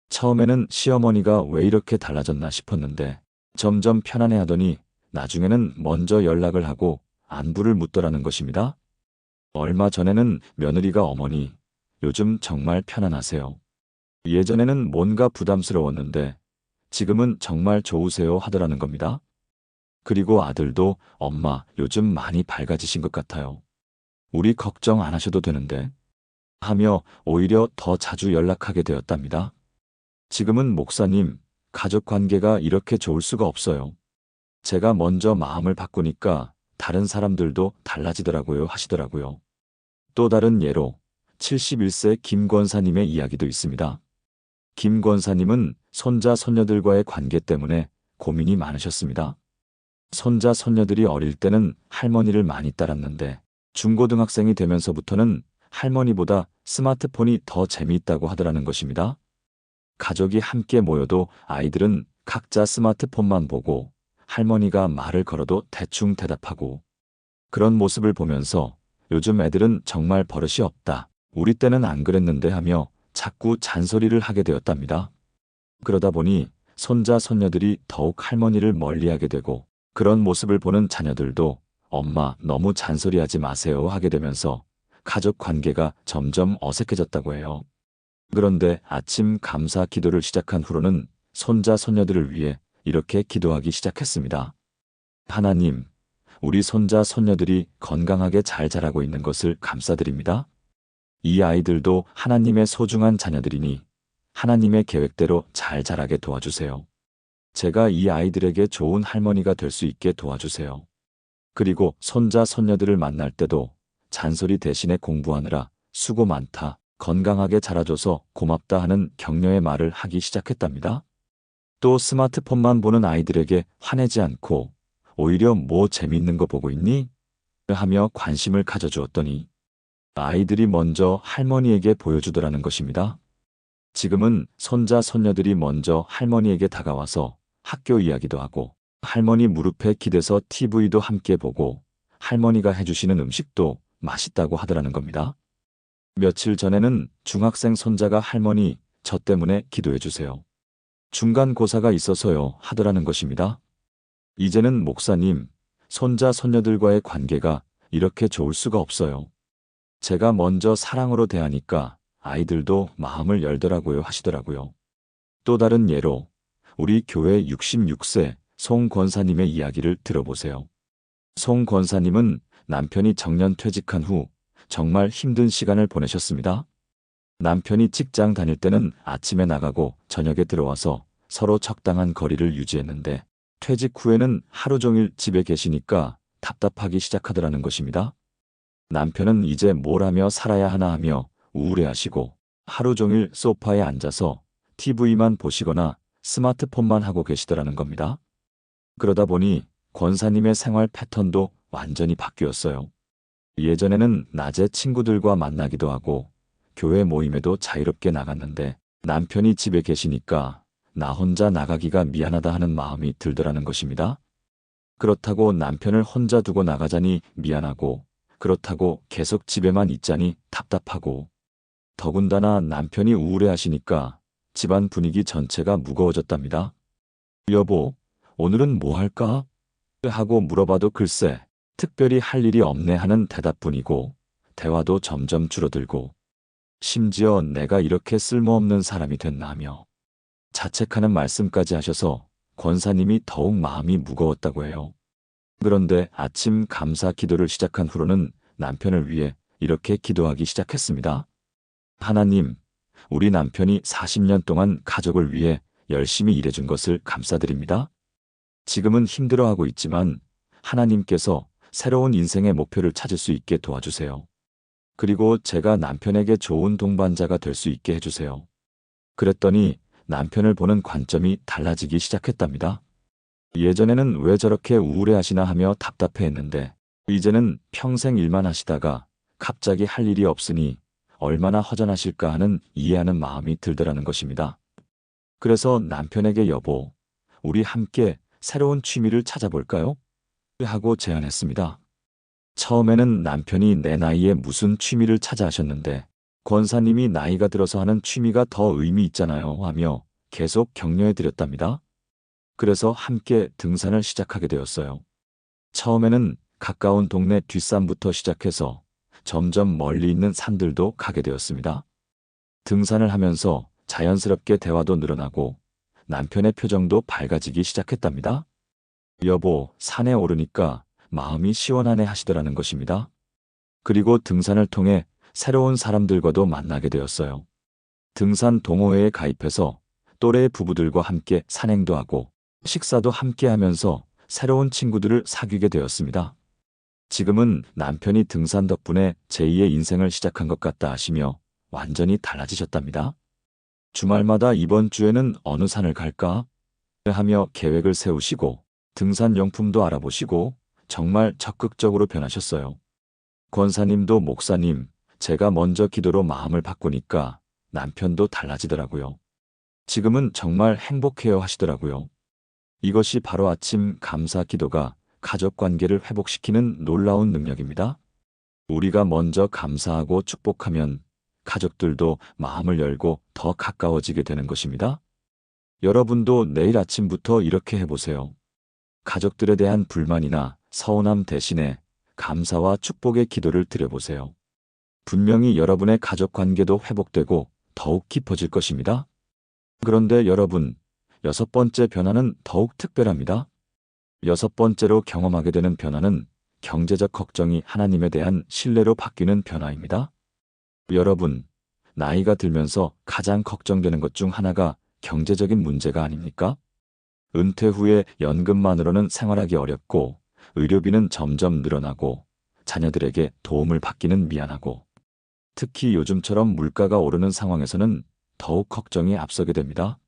처음에는 시어머니가 왜 이렇게 달라졌나 싶었는데 점점 편안해하더니 나중에는 먼저 연락을 하고 안부를 묻더라는 것입니다. 얼마 전에는 며느리가 어머니, 요즘 정말 편안하세요. 예전에는 뭔가 부담스러웠는데 지금은 정말 좋으세요 하더라는 겁니다. 그리고 아들도 엄마, 요즘 많이 밝아지신 것 같아요. 우리 걱정 안 하셔도 되는데 하며 오히려 더 자주 연락하게 되었답니다. 지금은 목사님, 가족 관계가 이렇게 좋을 수가 없어요. 제가 먼저 마음을 바꾸니까 다른 사람들도 달라지더라고요 하시더라고요. 또 다른 예로 71세 김 권사님의 이야기도 있습니다. 김 권사님은 손자 손녀들과의 관계 때문에 고민이 많으셨습니다. 손자 손녀들이 어릴 때는 할머니를 많이 따랐는데 중고등학생이 되면서부터는 할머니보다 스마트폰이 더 재미있다고 하더라는 것입니다. 가족이 함께 모여도 아이들은 각자 스마트폰만 보고 할머니가 말을 걸어도 대충 대답하고, 그런 모습을 보면서 요즘 애들은 정말 버릇이 없다, 우리 때는 안 그랬는데 하며 자꾸 잔소리를 하게 되었답니다. 그러다 보니 손자 손녀들이 더욱 할머니를 멀리하게 되고, 그런 모습을 보는 자녀들도 엄마 너무 잔소리하지 마세요 하게 되면서 가족 관계가 점점 어색해졌다고 해요. 그런데 아침 감사 기도를 시작한 후로는 손자 손녀들을 위해 이렇게 기도하기 시작했습니다. 하나님, 우리 손자 손녀들이 건강하게 잘 자라고 있는 것을 감사드립니다. 이 아이들도 하나님의 소중한 자녀들이니 하나님의 계획대로 잘 자라게 도와주세요. 제가 이 아이들에게 좋은 할머니가 될 수 있게 도와주세요. 그리고 손자 손녀들을 만날 때도 잔소리 대신에 공부하느라 수고 많다, 건강하게 자라줘서 고맙다 하는 격려의 말을 하기 시작했답니다. 또 스마트폰만 보는 아이들에게 화내지 않고 오히려 뭐 재미있는 거 보고 있니? 하며 관심을 가져주었더니 아이들이 먼저 할머니에게 보여주더라는 것입니다. 지금은 손자 손녀들이 먼저 할머니에게 다가와서 학교 이야기도 하고 할머니 무릎에 기대서 TV도 함께 보고 할머니가 해주시는 음식도 맛있다고 하더라는 겁니다. 며칠 전에는 중학생 손자가 할머니, 저 때문에 기도해 주세요, 중간고사가 있어서요 하더라는 것입니다. 이제는 목사님, 손자 손녀들과의 관계가 이렇게 좋을 수가 없어요. 제가 먼저 사랑으로 대하니까 아이들도 마음을 열더라고요 하시더라고요. 또 다른 예로 우리 교회 66세 송 권사님의 이야기를 들어보세요. 송 권사님은 남편이 정년 퇴직한 후 정말 힘든 시간을 보내셨습니다. 남편이 직장 다닐 때는 아침에 나가고 저녁에 들어와서 서로 적당한 거리를 유지했는데 퇴직 후에는 하루 종일 집에 계시니까 답답하기 시작하더라는 것입니다. 남편은 이제 뭘 하며 살아야 하나 하며 우울해하시고 하루 종일 소파에 앉아서 TV만 보시거나 스마트폰만 하고 계시더라는 겁니다. 그러다 보니 권사님의 생활 패턴도 완전히 바뀌었어요. 예전에는 낮에 친구들과 만나기도 하고 교회 모임에도 자유롭게 나갔는데 남편이 집에 계시니까 나 혼자 나가기가 미안하다 하는 마음이 들더라는 것입니다. 그렇다고 남편을 혼자 두고 나가자니 미안하고, 그렇다고 계속 집에만 있자니 답답하고, 더군다나 남편이 우울해하시니까 집안 분위기 전체가 무거워졌답니다. 여보, 오늘은 뭐 할까? 하고 물어봐도 글쎄, 특별히 할 일이 없네 하는 대답뿐이고 대화도 점점 줄어들고, 심지어 내가 이렇게 쓸모없는 사람이 됐나 하며 자책하는 말씀까지 하셔서 권사님이 더욱 마음이 무거웠다고 해요. 그런데 아침 감사 기도를 시작한 후로는 남편을 위해 이렇게 기도하기 시작했습니다. 하나님, 우리 남편이 40년 동안 가족을 위해 열심히 일해준 것을 감사드립니다. 지금은 힘들어하고 있지만 하나님께서 새로운 인생의 목표를 찾을 수 있게 도와주세요. 그리고 제가 남편에게 좋은 동반자가 될 수 있게 해주세요. 그랬더니 남편을 보는 관점이 달라지기 시작했답니다. 예전에는 왜 저렇게 우울해하시나 하며 답답해했는데 이제는 평생 일만 하시다가 갑자기 할 일이 없으니 얼마나 허전하실까 하는 이해하는 마음이 들더라는 것입니다. 그래서 남편에게 여보, 우리 함께 새로운 취미를 찾아볼까요? 하고 제안했습니다. 처음에는 남편이 내 나이에 무슨 취미를 찾아 하셨는데 권사님이 나이가 들어서 하는 취미가 더 의미 있잖아요 하며 계속 격려해 드렸답니다. 그래서 함께 등산을 시작하게 되었어요. 처음에는 가까운 동네 뒷산부터 시작해서 점점 멀리 있는 산들도 가게 되었습니다. 등산을 하면서 자연스럽게 대화도 늘어나고 남편의 표정도 밝아지기 시작했답니다. 여보, 산에 오르니까 마음이 시원하네 하시더라는 것입니다. 그리고 등산을 통해 새로운 사람들과도 만나게 되었어요. 등산 동호회에 가입해서 또래 부부들과 함께 산행도 하고 식사도 함께 하면서 새로운 친구들을 사귀게 되었습니다. 지금은 남편이 등산 덕분에 제2의 인생을 시작한 것 같다 하시며 완전히 달라지셨답니다. 주말마다 이번 주에는 어느 산을 갈까? 하며 계획을 세우시고 등산 용품도 알아보시고 정말 적극적으로 변하셨어요. 권사님도 목사님, 제가 먼저 기도로 마음을 바꾸니까 남편도 달라지더라고요. 지금은 정말 행복해요 하시더라고요. 이것이 바로 아침 감사 기도가 가족 관계를 회복시키는 놀라운 능력입니다. 우리가 먼저 감사하고 축복하면 가족들도 마음을 열고 더 가까워지게 되는 것입니다. 여러분도 내일 아침부터 이렇게 해보세요. 가족들에 대한 불만이나 서운함 대신에 감사와 축복의 기도를 드려보세요. 분명히 여러분의 가족 관계도 회복되고 더욱 깊어질 것입니다. 그런데 여러분, 6번째 변화는 더욱 특별합니다. 6번째로 경험하게 되는 변화는 경제적 걱정이 하나님에 대한 신뢰로 바뀌는 변화입니다. 여러분, 나이가 들면서 가장 걱정되는 것 중 하나가 경제적인 문제가 아닙니까? 은퇴 후에 연금만으로는 생활하기 어렵고 의료비는 점점 늘어나고 자녀들에게 도움을 받기는 미안하고 특히 요즘처럼 물가가 오르는 상황에서는 더욱 걱정이 앞서게 됩니다.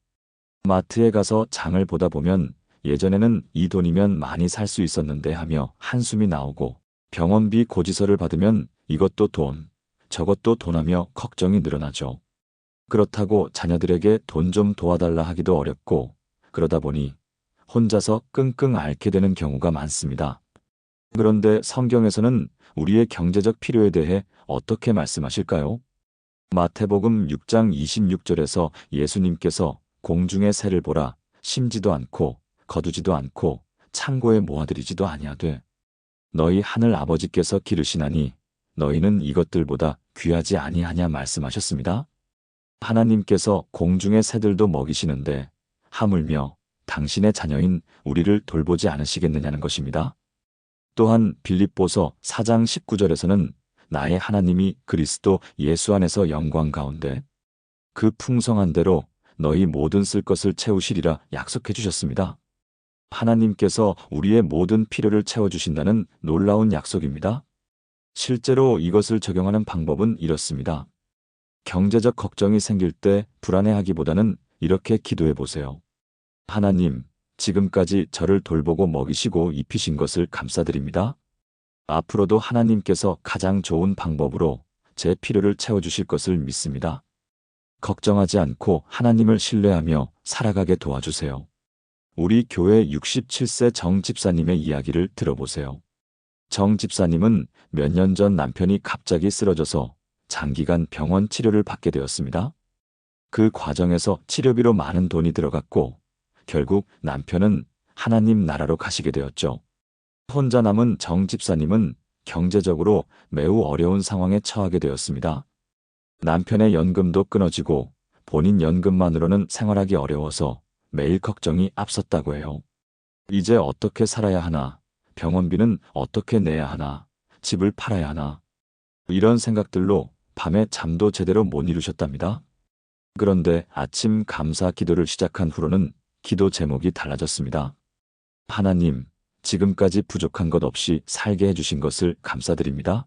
마트에 가서 장을 보다 보면 예전에는 이 돈이면 많이 살 수 있었는데 하며 한숨이 나오고 병원비 고지서를 받으면 이것도 돈, 저것도 돈하며 걱정이 늘어나죠. 그렇다고 자녀들에게 돈 좀 도와달라 하기도 어렵고 그러다 보니 혼자서 끙끙 앓게 되는 경우가 많습니다. 그런데 성경에서는 우리의 경제적 필요에 대해 어떻게 말씀하실까요? 마태복음 6장 26절에서 예수님께서 공중의 새를 보라, 심지도 않고 거두지도 않고 창고에 모아들이지도 아니하되 너희 하늘 아버지께서 기르시나니 너희는 이것들보다 귀하지 아니하냐 말씀하셨습니다. 하나님께서 공중의 새들도 먹이시는데 하물며 당신의 자녀인 우리를 돌보지 않으시겠느냐는 것입니다. 또한 빌립보서 4장 19절에서는 나의 하나님이 그리스도 예수 안에서 영광 가운데 그 풍성한 대로 너희 모든 쓸 것을 채우시리라 약속해 주셨습니다. 하나님께서 우리의 모든 필요를 채워주신다는 놀라운 약속입니다. 실제로 이것을 적용하는 방법은 이렇습니다. 경제적 걱정이 생길 때 불안해하기보다는 이렇게 기도해 보세요. 하나님, 지금까지 저를 돌보고 먹이시고 입히신 것을 감사드립니다. 앞으로도 하나님께서 가장 좋은 방법으로 제 필요를 채워주실 것을 믿습니다. 걱정하지 않고 하나님을 신뢰하며 살아가게 도와주세요. 우리 교회 67세 정 집사님의 이야기를 들어보세요. 정 집사님은 몇 년 전 남편이 갑자기 쓰러져서 장기간 병원 치료를 받게 되었습니다. 그 과정에서 치료비로 많은 돈이 들어갔고 결국 남편은 하나님 나라로 가시게 되었죠. 혼자 남은 정 집사님은 경제적으로 매우 어려운 상황에 처하게 되었습니다. 남편의 연금도 끊어지고 본인 연금만으로는 생활하기 어려워서 매일 걱정이 앞섰다고 해요. 이제 어떻게 살아야 하나, 병원비는 어떻게 내야 하나, 집을 팔아야 하나, 이런 생각들로 밤에 잠도 제대로 못 이루셨답니다. 그런데 아침 감사 기도를 시작한 후로는 기도 제목이 달라졌습니다. 하나님, 지금까지 부족한 것 없이 살게 해주신 것을 감사드립니다.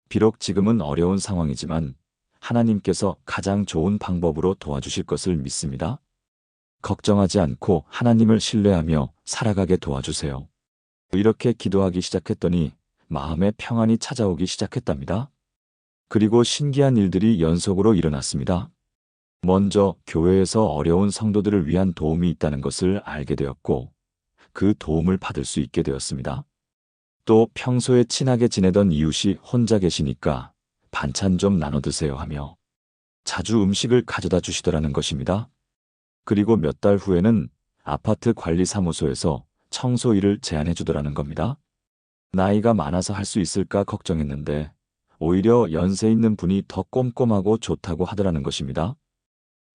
비록 지금은 어려운 상황이지만 하나님께서 가장 좋은 방법으로 도와주실 것을 믿습니다. 걱정하지 않고 하나님을 신뢰하며 살아가게 도와주세요. 이렇게 기도하기 시작했더니 마음에 평안이 찾아오기 시작했답니다. 그리고 신기한 일들이 연속으로 일어났습니다. 먼저 교회에서 어려운 성도들을 위한 도움이 있다는 것을 알게 되었고, 그 도움을 받을 수 있게 되었습니다. 또 평소에 친하게 지내던 이웃이 혼자 계시니까 반찬 좀 나눠 드세요 하며 자주 음식을 가져다 주시더라는 것입니다. 그리고 몇 달 후에는 아파트 관리사무소에서 청소 일을 제안해 주더라는 겁니다. 나이가 많아서 할 수 있을까 걱정했는데 오히려 연세 있는 분이 더 꼼꼼하고 좋다고 하더라는 것입니다.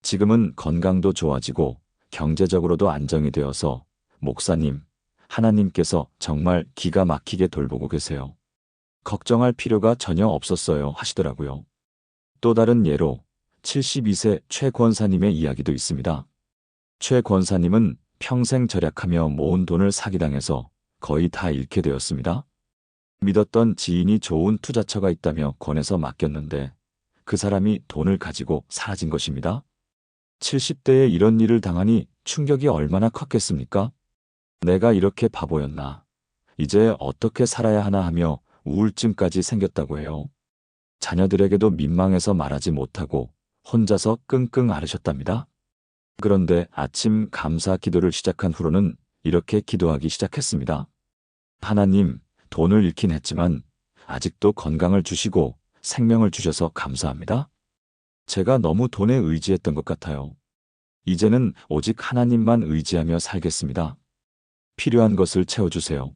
지금은 건강도 좋아지고 경제적으로도 안정이 되어서 목사님, 하나님께서 정말 기가 막히게 돌보고 계세요. 걱정할 필요가 전혀 없었어요 하시더라고요. 또 다른 예로 72세 최 권사님의 이야기도 있습니다. 최 권사님은 평생 절약하며 모은 돈을 사기당해서 거의 다 잃게 되었습니다. 믿었던 지인이 좋은 투자처가 있다며 권해서 맡겼는데 그 사람이 돈을 가지고 사라진 것입니다. 70대에 이런 일을 당하니 충격이 얼마나 컸겠습니까? 내가 이렇게 바보였나? 이제 어떻게 살아야 하나 하며 우울증까지 생겼다고 해요. 자녀들에게도 민망해서 말하지 못하고 혼자서 끙끙 앓으셨답니다. 그런데 아침 감사 기도를 시작한 후로는 이렇게 기도하기 시작했습니다. 하나님, 돈을 잃긴 했지만 아직도 건강을 주시고 생명을 주셔서 감사합니다. 제가 너무 돈에 의지했던 것 같아요. 이제는 오직 하나님만 의지하며 살겠습니다. 필요한 것을 채워주세요.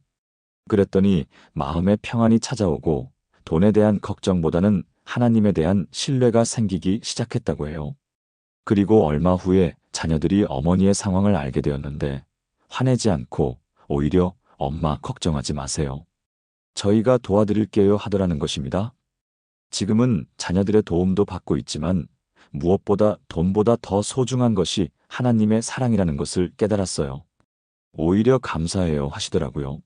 그랬더니 마음의 평안이 찾아오고 돈에 대한 걱정보다는 하나님에 대한 신뢰가 생기기 시작했다고 해요. 그리고 얼마 후에 자녀들이 어머니의 상황을 알게 되었는데 화내지 않고 오히려 엄마 걱정하지 마세요. 저희가 도와드릴게요 하더라는 것입니다. 지금은 자녀들의 도움도 받고 있지만 무엇보다 돈보다 더 소중한 것이 하나님의 사랑이라는 것을 깨달았어요. 오히려 감사해요 하시더라고요.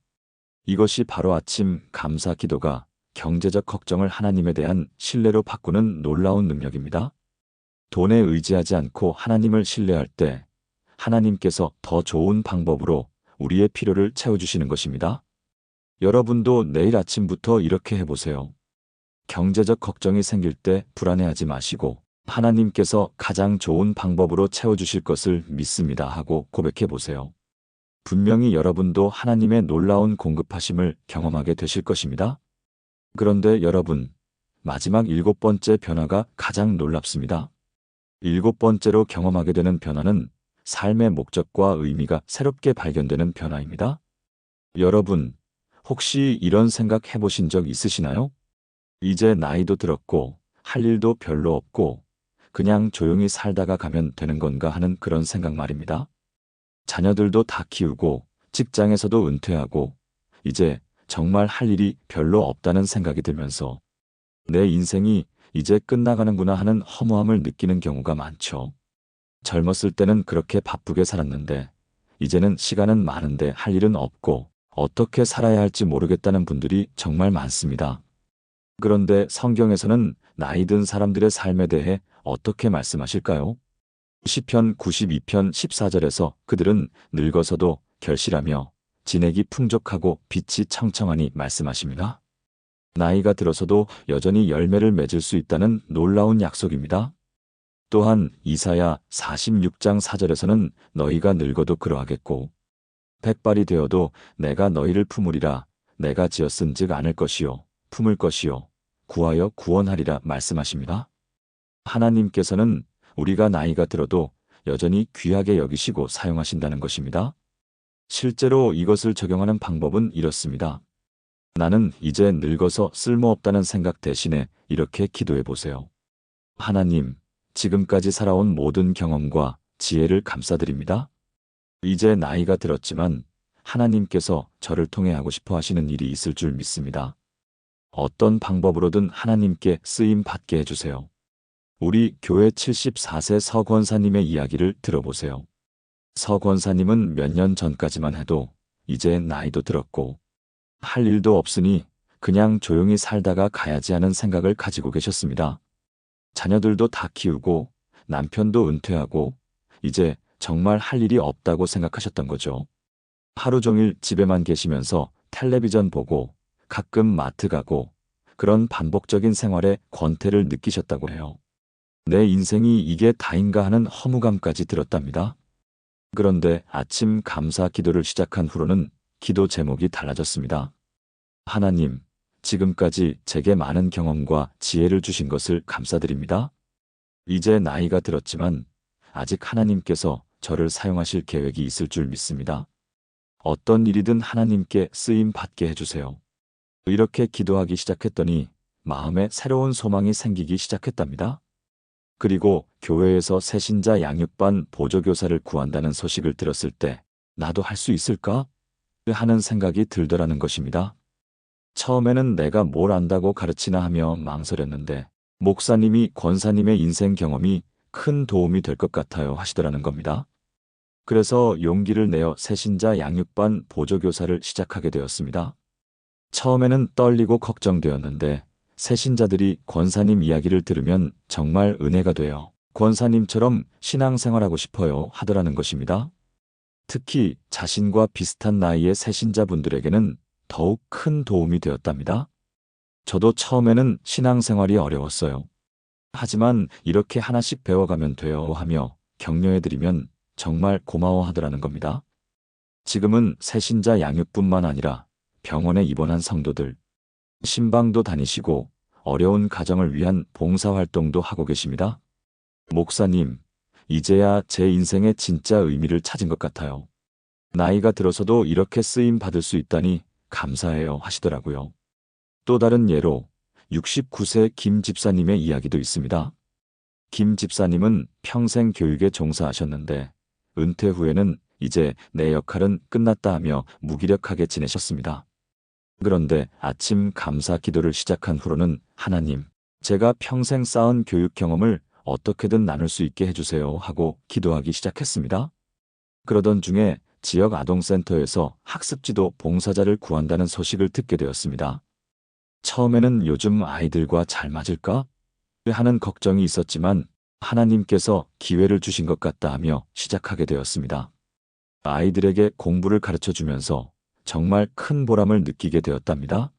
이것이 바로 아침 감사 기도가 경제적 걱정을 하나님에 대한 신뢰로 바꾸는 놀라운 능력입니다. 돈에 의지하지 않고 하나님을 신뢰할 때 하나님께서 더 좋은 방법으로 우리의 필요를 채워주시는 것입니다. 여러분도 내일 아침부터 이렇게 해보세요. 경제적 걱정이 생길 때 불안해하지 마시고 하나님께서 가장 좋은 방법으로 채워주실 것을 믿습니다 하고 고백해보세요. 분명히 여러분도 하나님의 놀라운 공급하심을 경험하게 되실 것입니다. 그런데 여러분, 마지막 7번째 변화가 가장 놀랍습니다. 7번째로 경험하게 되는 변화는 삶의 목적과 의미가 새롭게 발견되는 변화입니다. 여러분, 혹시 이런 생각 해보신 적 있으시나요? 이제 나이도 들었고 할 일도 별로 없고 그냥 조용히 살다가 가면 되는 건가 하는 그런 생각 말입니다. 자녀들도 다 키우고 직장에서도 은퇴하고 이제 정말 할 일이 별로 없다는 생각이 들면서 내 인생이 이제 끝나가는구나 하는 허무함을 느끼는 경우가 많죠. 젊었을 때는 그렇게 바쁘게 살았는데 이제는 시간은 많은데 할 일은 없고 어떻게 살아야 할지 모르겠다는 분들이 정말 많습니다. 그런데 성경에서는 나이 든 사람들의 삶에 대해 어떻게 말씀하실까요? 시편 92편 14절에서 그들은 늙어서도 결실하며 진액이 풍족하고 빛이 청청하니 말씀하십니다. 나이가 들어서도 여전히 열매를 맺을 수 있다는 놀라운 약속입니다. 또한 이사야 46장 4절에서는 너희가 늙어도 그러하겠고 백발이 되어도 내가 너희를 품으리라 내가 지었은즉 않을 것이요 품을 것이요 구하여 구원하리라 말씀하십니다. 하나님께서는 우리가 나이가 들어도 여전히 귀하게 여기시고 사용하신다는 것입니다. 실제로 이것을 적용하는 방법은 이렇습니다. 나는 이제 늙어서 쓸모없다는 생각 대신에 이렇게 기도해 보세요. 하나님, 지금까지 살아온 모든 경험과 지혜를 감사드립니다. 이제 나이가 들었지만 하나님께서 저를 통해 하고 싶어 하시는 일이 있을 줄 믿습니다. 어떤 방법으로든 하나님께 쓰임 받게 해주세요. 우리 교회 74세 서 권사님의 이야기를 들어보세요. 서 권사님은 몇 년 전까지만 해도 이제 나이도 들었고 할 일도 없으니 그냥 조용히 살다가 가야지 하는 생각을 가지고 계셨습니다. 자녀들도 다 키우고 남편도 은퇴하고 이제 정말 할 일이 없다고 생각하셨던 거죠. 하루 종일 집에만 계시면서 텔레비전 보고 가끔 마트 가고 그런 반복적인 생활에 권태를 느끼셨다고 해요. 내 인생이 이게 다인가 하는 허무감까지 들었답니다. 그런데 아침 감사 기도를 시작한 후로는 기도 제목이 달라졌습니다. 하나님, 지금까지 제게 많은 경험과 지혜를 주신 것을 감사드립니다. 이제 나이가 들었지만 아직 하나님께서 저를 사용하실 계획이 있을 줄 믿습니다. 어떤 일이든 하나님께 쓰임 받게 해주세요. 이렇게 기도하기 시작했더니 마음에 새로운 소망이 생기기 시작했답니다. 그리고 교회에서 새신자 양육반 보조교사를 구한다는 소식을 들었을 때 나도 할 수 있을까? 하는 생각이 들더라는 것입니다. 처음에는 내가 뭘 안다고 가르치나 하며 망설였는데 목사님이 권사님의 인생 경험이 큰 도움이 될 것 같아요 하시더라는 겁니다. 그래서 용기를 내어 새신자 양육반 보조교사를 시작하게 되었습니다. 처음에는 떨리고 걱정되었는데 새신자들이 권사님 이야기를 들으면 정말 은혜가 돼요. 권사님처럼 신앙생활하고 싶어요 하더라는 것입니다. 특히 자신과 비슷한 나이의 새신자분들에게는 더욱 큰 도움이 되었답니다. 저도 처음에는 신앙생활이 어려웠어요. 하지만 이렇게 하나씩 배워가면 돼요 하며 격려해드리면 정말 고마워하더라는 겁니다. 지금은 새신자 양육뿐만 아니라 병원에 입원한 성도들, 신방도 다니시고 어려운 가정을 위한 봉사활동도 하고 계십니다. 목사님, 이제야 제 인생의 진짜 의미를 찾은 것 같아요. 나이가 들어서도 이렇게 쓰임 받을 수 있다니 감사해요 하시더라고요. 또 다른 예로 69세 김 집사님의 이야기도 있습니다. 김 집사님은 평생 교육에 종사하셨는데 은퇴 후에는 이제 내 역할은 끝났다 하며 무기력하게 지내셨습니다. 그런데 아침 감사 기도를 시작한 후로는 하나님, 제가 평생 쌓은 교육 경험을 어떻게든 나눌 수 있게 해주세요 하고 기도하기 시작했습니다. 그러던 중에 지역 아동센터에서 학습지도 봉사자를 구한다는 소식을 듣게 되었습니다. 처음에는 요즘 아이들과 잘 맞을까? 하는 걱정이 있었지만 하나님께서 기회를 주신 것 같다 하며 시작하게 되었습니다. 아이들에게 공부를 가르쳐 주면서 정말 큰 보람을 느끼게 되었답니다.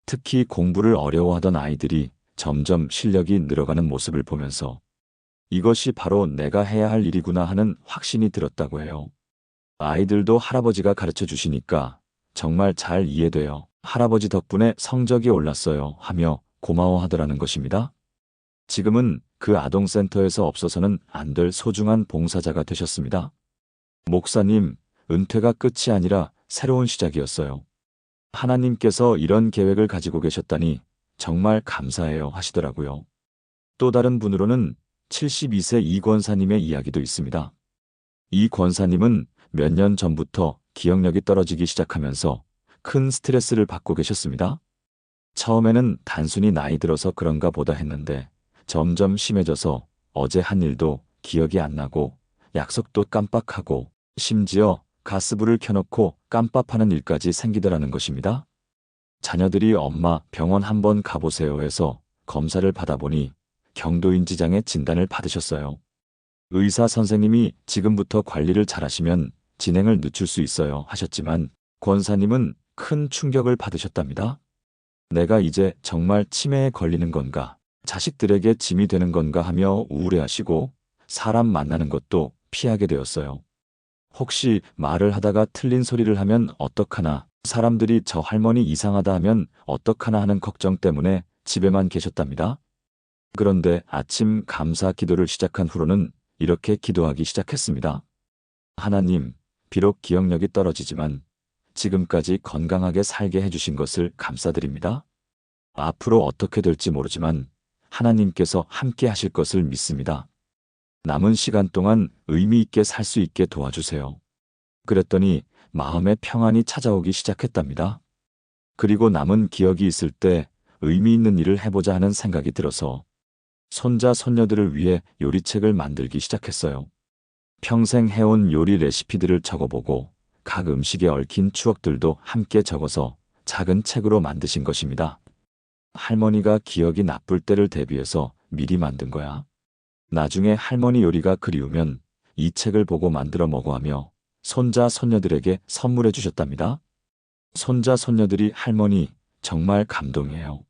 특히 공부를 어려워하던 아이들이 점점 실력이 늘어가는 모습을 보면서 이것이 바로 내가 해야 할 일이구나 하는 확신이 들었다고 해요. 아이들도 할아버지가 가르쳐 주시니까 정말 잘 이해돼요. 할아버지 덕분에 성적이 올랐어요 하며 고마워하더라는 것입니다. 지금은 그 아동센터에서 없어서는 안 될 소중한 봉사자가 되셨습니다. 목사님, 은퇴가 끝이 아니라 새로운 시작이었어요. 하나님께서 이런 계획을 가지고 계셨다니 정말 감사해요 하시더라고요. 또 다른 분으로는 72세 이 권사님의 이야기도 있습니다. 이 권사님은 몇 년 전부터 기억력이 떨어지기 시작하면서 큰 스트레스를 받고 계셨습니다. 처음에는 단순히 나이 들어서 그런가 보다 했는데 점점 심해져서 어제 한 일도 기억이 안 나고 약속도 깜빡하고 심지어 가스불을 켜놓고 깜빡하는 일까지 생기더라는 것입니다. 자녀들이 엄마 병원 한번 가보세요 해서 검사를 받아보니 경도인지장애 진단을 받으셨어요. 의사 선생님이 지금부터 관리를 잘하시면 진행을 늦출 수 있어요 하셨지만 권사님은 큰 충격을 받으셨답니다. 내가 이제 정말 치매에 걸리는 건가, 자식들에게 짐이 되는 건가 하며 우울해하시고 사람 만나는 것도 피하게 되었어요. 혹시 말을 하다가 틀린 소리를 하면 어떡하나, 사람들이 저 할머니 이상하다 하면 어떡하나 하는 걱정 때문에 집에만 계셨답니다. 그런데 아침 감사 기도를 시작한 후로는 이렇게 기도하기 시작했습니다. 하나님, 비록 기억력이 떨어지지만 지금까지 건강하게 살게 해주신 것을 감사드립니다. 앞으로 어떻게 될지 모르지만 하나님께서 함께 하실 것을 믿습니다. 남은 시간 동안 의미 있게 살 수 있게 도와주세요. 그랬더니 마음의 평안이 찾아오기 시작했답니다. 그리고 남은 기억이 있을 때 의미 있는 일을 해보자 하는 생각이 들어서 손자, 손녀들을 위해 요리책을 만들기 시작했어요. 평생 해온 요리 레시피들을 적어보고 각 음식에 얽힌 추억들도 함께 적어서 작은 책으로 만드신 것입니다. 할머니가 기억이 나쁠 때를 대비해서 미리 만든 거야. 나중에 할머니 요리가 그리우면 이 책을 보고 만들어 먹어 하며 손자, 손녀들에게 선물해 주셨답니다. 손자, 손녀들이 할머니 정말 감동이에요.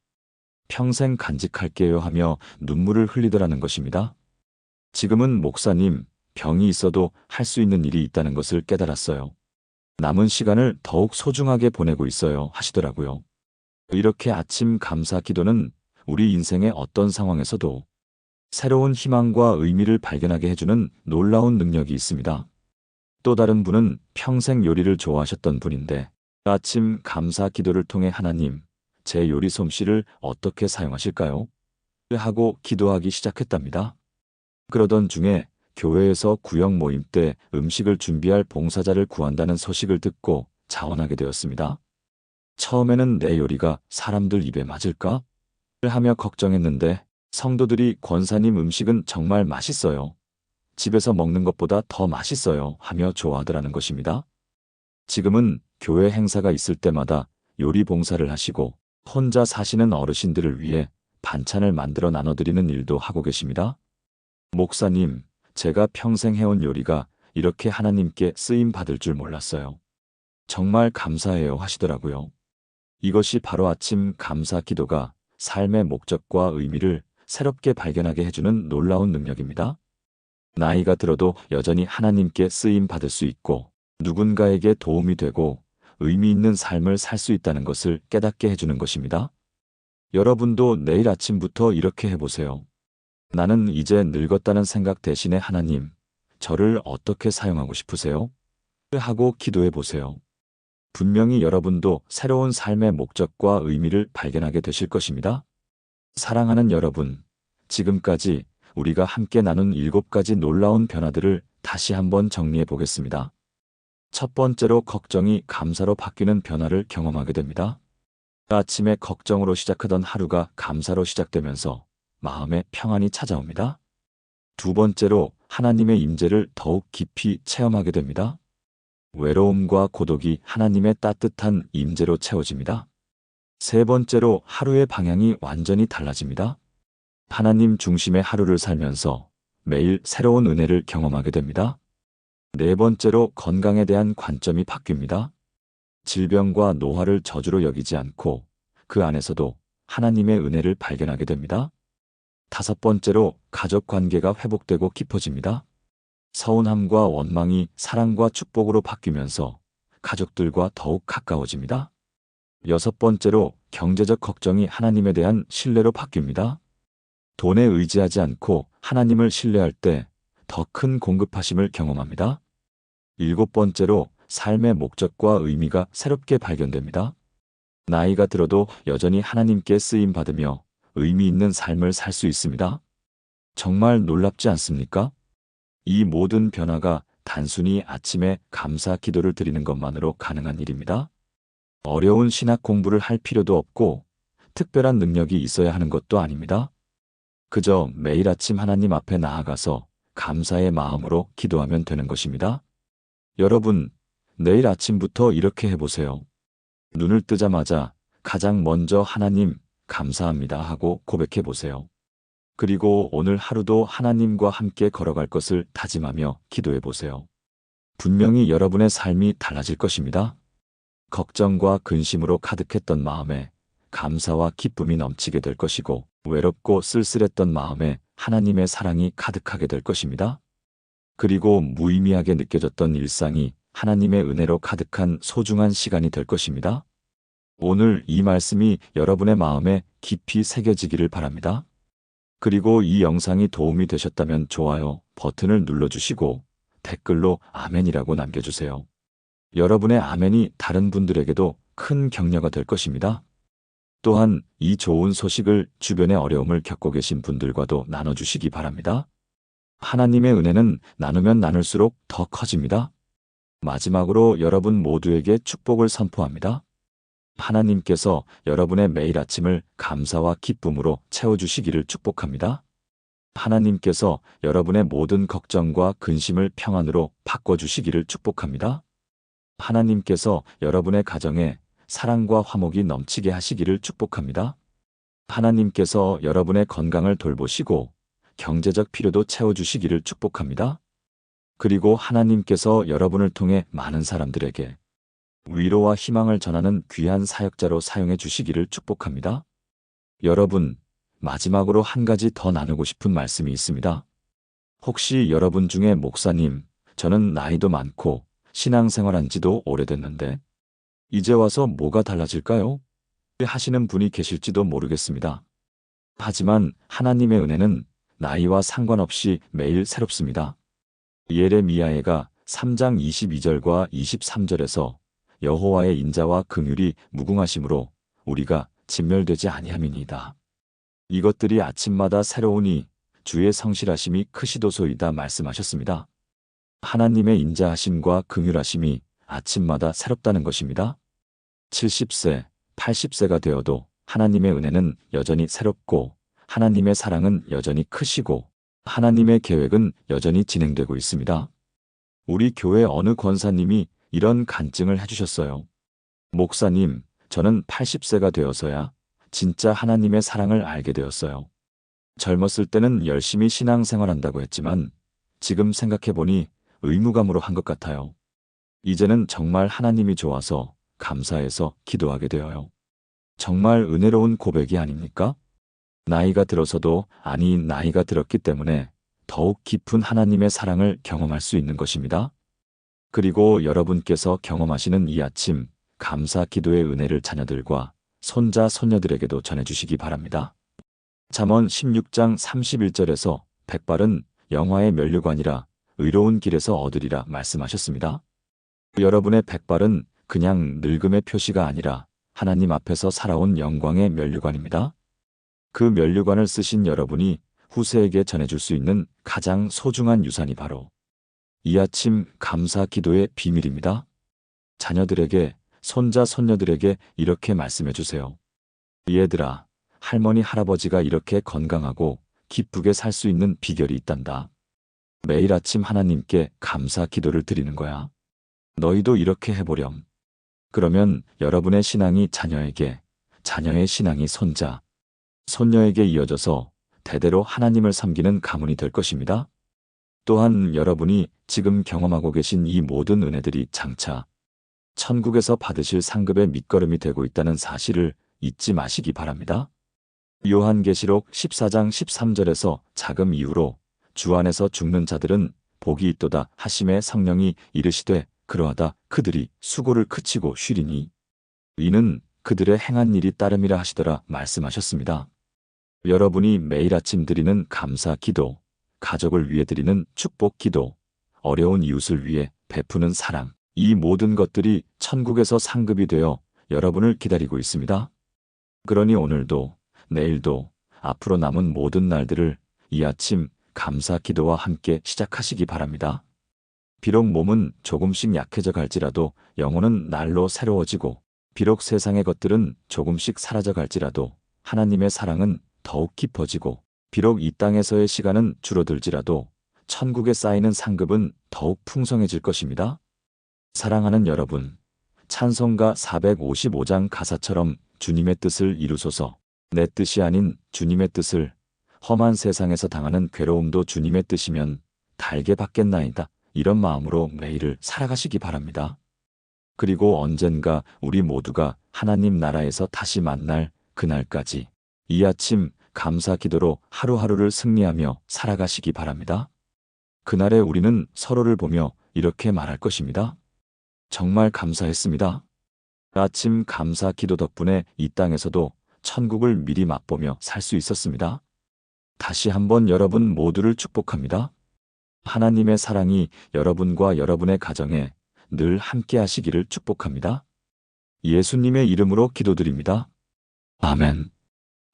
평생 간직할게요 하며 눈물을 흘리더라는 것입니다. 지금은 목사님, 병이 있어도 할 수 있는 일이 있다는 것을 깨달았어요. 남은 시간을 더욱 소중하게 보내고 있어요 하시더라고요. 이렇게 아침 감사 기도는 우리 인생의 어떤 상황에서도 새로운 희망과 의미를 발견하게 해주는 놀라운 능력이 있습니다. 또 다른 분은 평생 요리를 좋아하셨던 분인데 아침 감사 기도를 통해 하나님, 제 요리 솜씨를 어떻게 사용하실까요? 하고 기도하기 시작했답니다. 그러던 중에 교회에서 구역 모임 때 음식을 준비할 봉사자를 구한다는 소식을 듣고 자원하게 되었습니다. 처음에는 내 요리가 사람들 입에 맞을까? 하며 걱정했는데 성도들이 권사님 음식은 정말 맛있어요. 집에서 먹는 것보다 더 맛있어요 하며 좋아하더라는 것입니다. 지금은 교회 행사가 있을 때마다 요리 봉사를 하시고 혼자 사시는 어르신들을 위해 반찬을 만들어 나눠드리는 일도 하고 계십니다. 목사님, 제가 평생 해온 요리가 이렇게 하나님께 쓰임 받을 줄 몰랐어요. 정말 감사해요 하시더라고요. 이것이 바로 아침 감사 기도가 삶의 목적과 의미를 새롭게 발견하게 해주는 놀라운 능력입니다. 나이가 들어도 여전히 하나님께 쓰임 받을 수 있고 누군가에게 도움이 되고 의미 있는 삶을 살 수 있다는 것을 깨닫게 해주는 것입니다. 여러분도 내일 아침부터 이렇게 해보세요. 나는 이제 늙었다는 생각 대신에 하나님, 저를 어떻게 사용하고 싶으세요? 하고 기도해 보세요. 분명히 여러분도 새로운 삶의 목적과 의미를 발견하게 되실 것입니다. 사랑하는 여러분, 지금까지 우리가 함께 나눈 7가지 놀라운 변화들을 다시 한번 정리해 보겠습니다. 첫 번째로 걱정이 감사로 바뀌는 변화를 경험하게 됩니다. 아침에 걱정으로 시작하던 하루가 감사로 시작되면서 마음에 평안이 찾아옵니다. 두 번째로 하나님의 임재를 더욱 깊이 체험하게 됩니다. 외로움과 고독이 하나님의 따뜻한 임재로 채워집니다. 세 번째로 하루의 방향이 완전히 달라집니다. 하나님 중심의 하루를 살면서 매일 새로운 은혜를 경험하게 됩니다. 네 번째로 건강에 대한 관점이 바뀝니다. 질병과 노화를 저주로 여기지 않고 그 안에서도 하나님의 은혜를 발견하게 됩니다. 다섯 번째로 가족 관계가 회복되고 깊어집니다. 서운함과 원망이 사랑과 축복으로 바뀌면서 가족들과 더욱 가까워집니다. 여섯 번째로 경제적 걱정이 하나님에 대한 신뢰로 바뀝니다. 돈에 의지하지 않고 하나님을 신뢰할 때 더 큰 공급하심을 경험합니다. 일곱 번째로 삶의 목적과 의미가 새롭게 발견됩니다. 나이가 들어도 여전히 하나님께 쓰임 받으며 의미 있는 삶을 살 수 있습니다. 정말 놀랍지 않습니까? 이 모든 변화가 단순히 아침에 감사 기도를 드리는 것만으로 가능한 일입니다. 어려운 신학 공부를 할 필요도 없고 특별한 능력이 있어야 하는 것도 아닙니다. 그저 매일 아침 하나님 앞에 나아가서 감사의 마음으로 기도하면 되는 것입니다. 여러분, 내일 아침부터 이렇게 해보세요. 눈을 뜨자마자 가장 먼저 하나님, 감사합니다 하고 고백해 보세요. 그리고 오늘 하루도 하나님과 함께 걸어갈 것을 다짐하며 기도해 보세요. 분명히 여러분의 삶이 달라질 것입니다. 걱정과 근심으로 가득했던 마음에 감사와 기쁨이 넘치게 될 것이고 외롭고 쓸쓸했던 마음에 하나님의 사랑이 가득하게 될 것입니다. 그리고 무의미하게 느껴졌던 일상이 하나님의 은혜로 가득한 소중한 시간이 될 것입니다. 오늘 이 말씀이 여러분의 마음에 깊이 새겨지기를 바랍니다. 그리고 이 영상이 도움이 되셨다면 좋아요 버튼을 눌러주시고 댓글로 아멘이라고 남겨주세요. 여러분의 아멘이 다른 분들에게도 큰 격려가 될 것입니다. 또한 이 좋은 소식을 주변의 어려움을 겪고 계신 분들과도 나눠주시기 바랍니다. 하나님의 은혜는 나누면 나눌수록 더 커집니다. 마지막으로 여러분 모두에게 축복을 선포합니다. 하나님께서 여러분의 매일 아침을 감사와 기쁨으로 채워주시기를 축복합니다. 하나님께서 여러분의 모든 걱정과 근심을 평안으로 바꿔주시기를 축복합니다. 하나님께서 여러분의 가정에 사랑과 화목이 넘치게 하시기를 축복합니다. 하나님께서 여러분의 건강을 돌보시고 경제적 필요도 채워주시기를 축복합니다. 그리고 하나님께서 여러분을 통해 많은 사람들에게 위로와 희망을 전하는 귀한 사역자로 사용해 주시기를 축복합니다. 여러분, 마지막으로 한 가지 더 나누고 싶은 말씀이 있습니다. 혹시 여러분 중에 목사님, 저는 나이도 많고 신앙생활한 지도 오래됐는데 이제 와서 뭐가 달라질까요? 하시는 분이 계실지도 모르겠습니다. 하지만 하나님의 은혜는 나이와 상관없이 매일 새롭습니다. 예레미야가 3장 22절과 23절에서 여호와의 인자와 긍휼이 무궁하심으로 우리가 진멸되지 아니함이니이다. 이것들이 아침마다 새로우니 주의 성실하심이 크시도소이다 말씀하셨습니다. 하나님의 인자하심과 긍휼하심이 아침마다 새롭다는 것입니다. 70세, 80세가 되어도 하나님의 은혜는 여전히 새롭고 하나님의 사랑은 여전히 크시고 하나님의 계획은 여전히 진행되고 있습니다. 우리 교회 어느 권사님이 이런 간증을 해주셨어요. 목사님, 저는 80세가 되어서야 진짜 하나님의 사랑을 알게 되었어요. 젊었을 때는 열심히 신앙생활한다고 했지만 지금 생각해보니 의무감으로 한 것 같아요. 이제는 정말 하나님이 좋아서 감사해서 기도하게 되어요. 정말 은혜로운 고백이 아닙니까? 나이가 들어서도 아니 나이가 들었기 때문에 더욱 깊은 하나님의 사랑을 경험할 수 있는 것입니다. 그리고 여러분께서 경험하시는 이 아침 감사 기도의 은혜를 자녀들과 손자 손녀들에게도 전해주시기 바랍니다. 잠언 16장 31절에서 백발은 영화의 면류관이라 의로운 길에서 얻으리라 말씀하셨습니다. 여러분의 백발은 그냥 늙음의 표시가 아니라 하나님 앞에서 살아온 영광의 면류관입니다. 그 면류관을 쓰신 여러분이 후세에게 전해줄 수 있는 가장 소중한 유산이 바로 이 아침 감사 기도의 비밀입니다. 자녀들에게, 손자, 손녀들에게 이렇게 말씀해 주세요. 얘들아, 할머니, 할아버지가 이렇게 건강하고 기쁘게 살 수 있는 비결이 있단다. 매일 아침 하나님께 감사 기도를 드리는 거야. 너희도 이렇게 해보렴. 그러면 여러분의 신앙이 자녀에게, 자녀의 신앙이 손자, 손녀에게 이어져서 대대로 하나님을 섬기는 가문이 될 것입니다. 또한 여러분이 지금 경험하고 계신 이 모든 은혜들이 장차 천국에서 받으실 상급의 밑거름이 되고 있다는 사실을 잊지 마시기 바랍니다. 요한계시록 14장 13절에서 자금 이후로 주 안에서 죽는 자들은 복이 있도다 하심에 성령이 이르시되 그러하다 그들이 수고를 그치고 쉬리니 이는 그들의 행한 일이 따름이라 하시더라 말씀하셨습니다. 여러분이 매일 아침 드리는 감사 기도, 가족을 위해 드리는 축복 기도, 어려운 이웃을 위해 베푸는 사랑, 이 모든 것들이 천국에서 상급이 되어 여러분을 기다리고 있습니다. 그러니 오늘도, 내일도, 앞으로 남은 모든 날들을 이 아침 감사 기도와 함께 시작하시기 바랍니다. 비록 몸은 조금씩 약해져 갈지라도 영혼은 날로 새로워지고 비록 세상의 것들은 조금씩 사라져 갈지라도 하나님의 사랑은 더욱 깊어지고 비록 이 땅에서의 시간은 줄어들지라도 천국에 쌓이는 상급은 더욱 풍성해질 것입니다. 사랑하는 여러분, 찬송가 455장 가사처럼 주님의 뜻을 이루소서, 내 뜻이 아닌 주님의 뜻을, 험한 세상에서 당하는 괴로움도 주님의 뜻이면 달게 받겠나이다. 이런 마음으로 매일을 살아가시기 바랍니다. 그리고 언젠가 우리 모두가 하나님 나라에서 다시 만날 그날까지 이 아침 감사 기도로 하루하루를 승리하며 살아가시기 바랍니다. 그날에 우리는 서로를 보며 이렇게 말할 것입니다. 정말 감사했습니다. 아침 감사 기도 덕분에 이 땅에서도 천국을 미리 맛보며 살 수 있었습니다. 다시 한번 여러분 모두를 축복합니다. 하나님의 사랑이 여러분과 여러분의 가정에 늘 함께 하시기를 축복합니다. 예수님의 이름으로 기도드립니다. 아멘.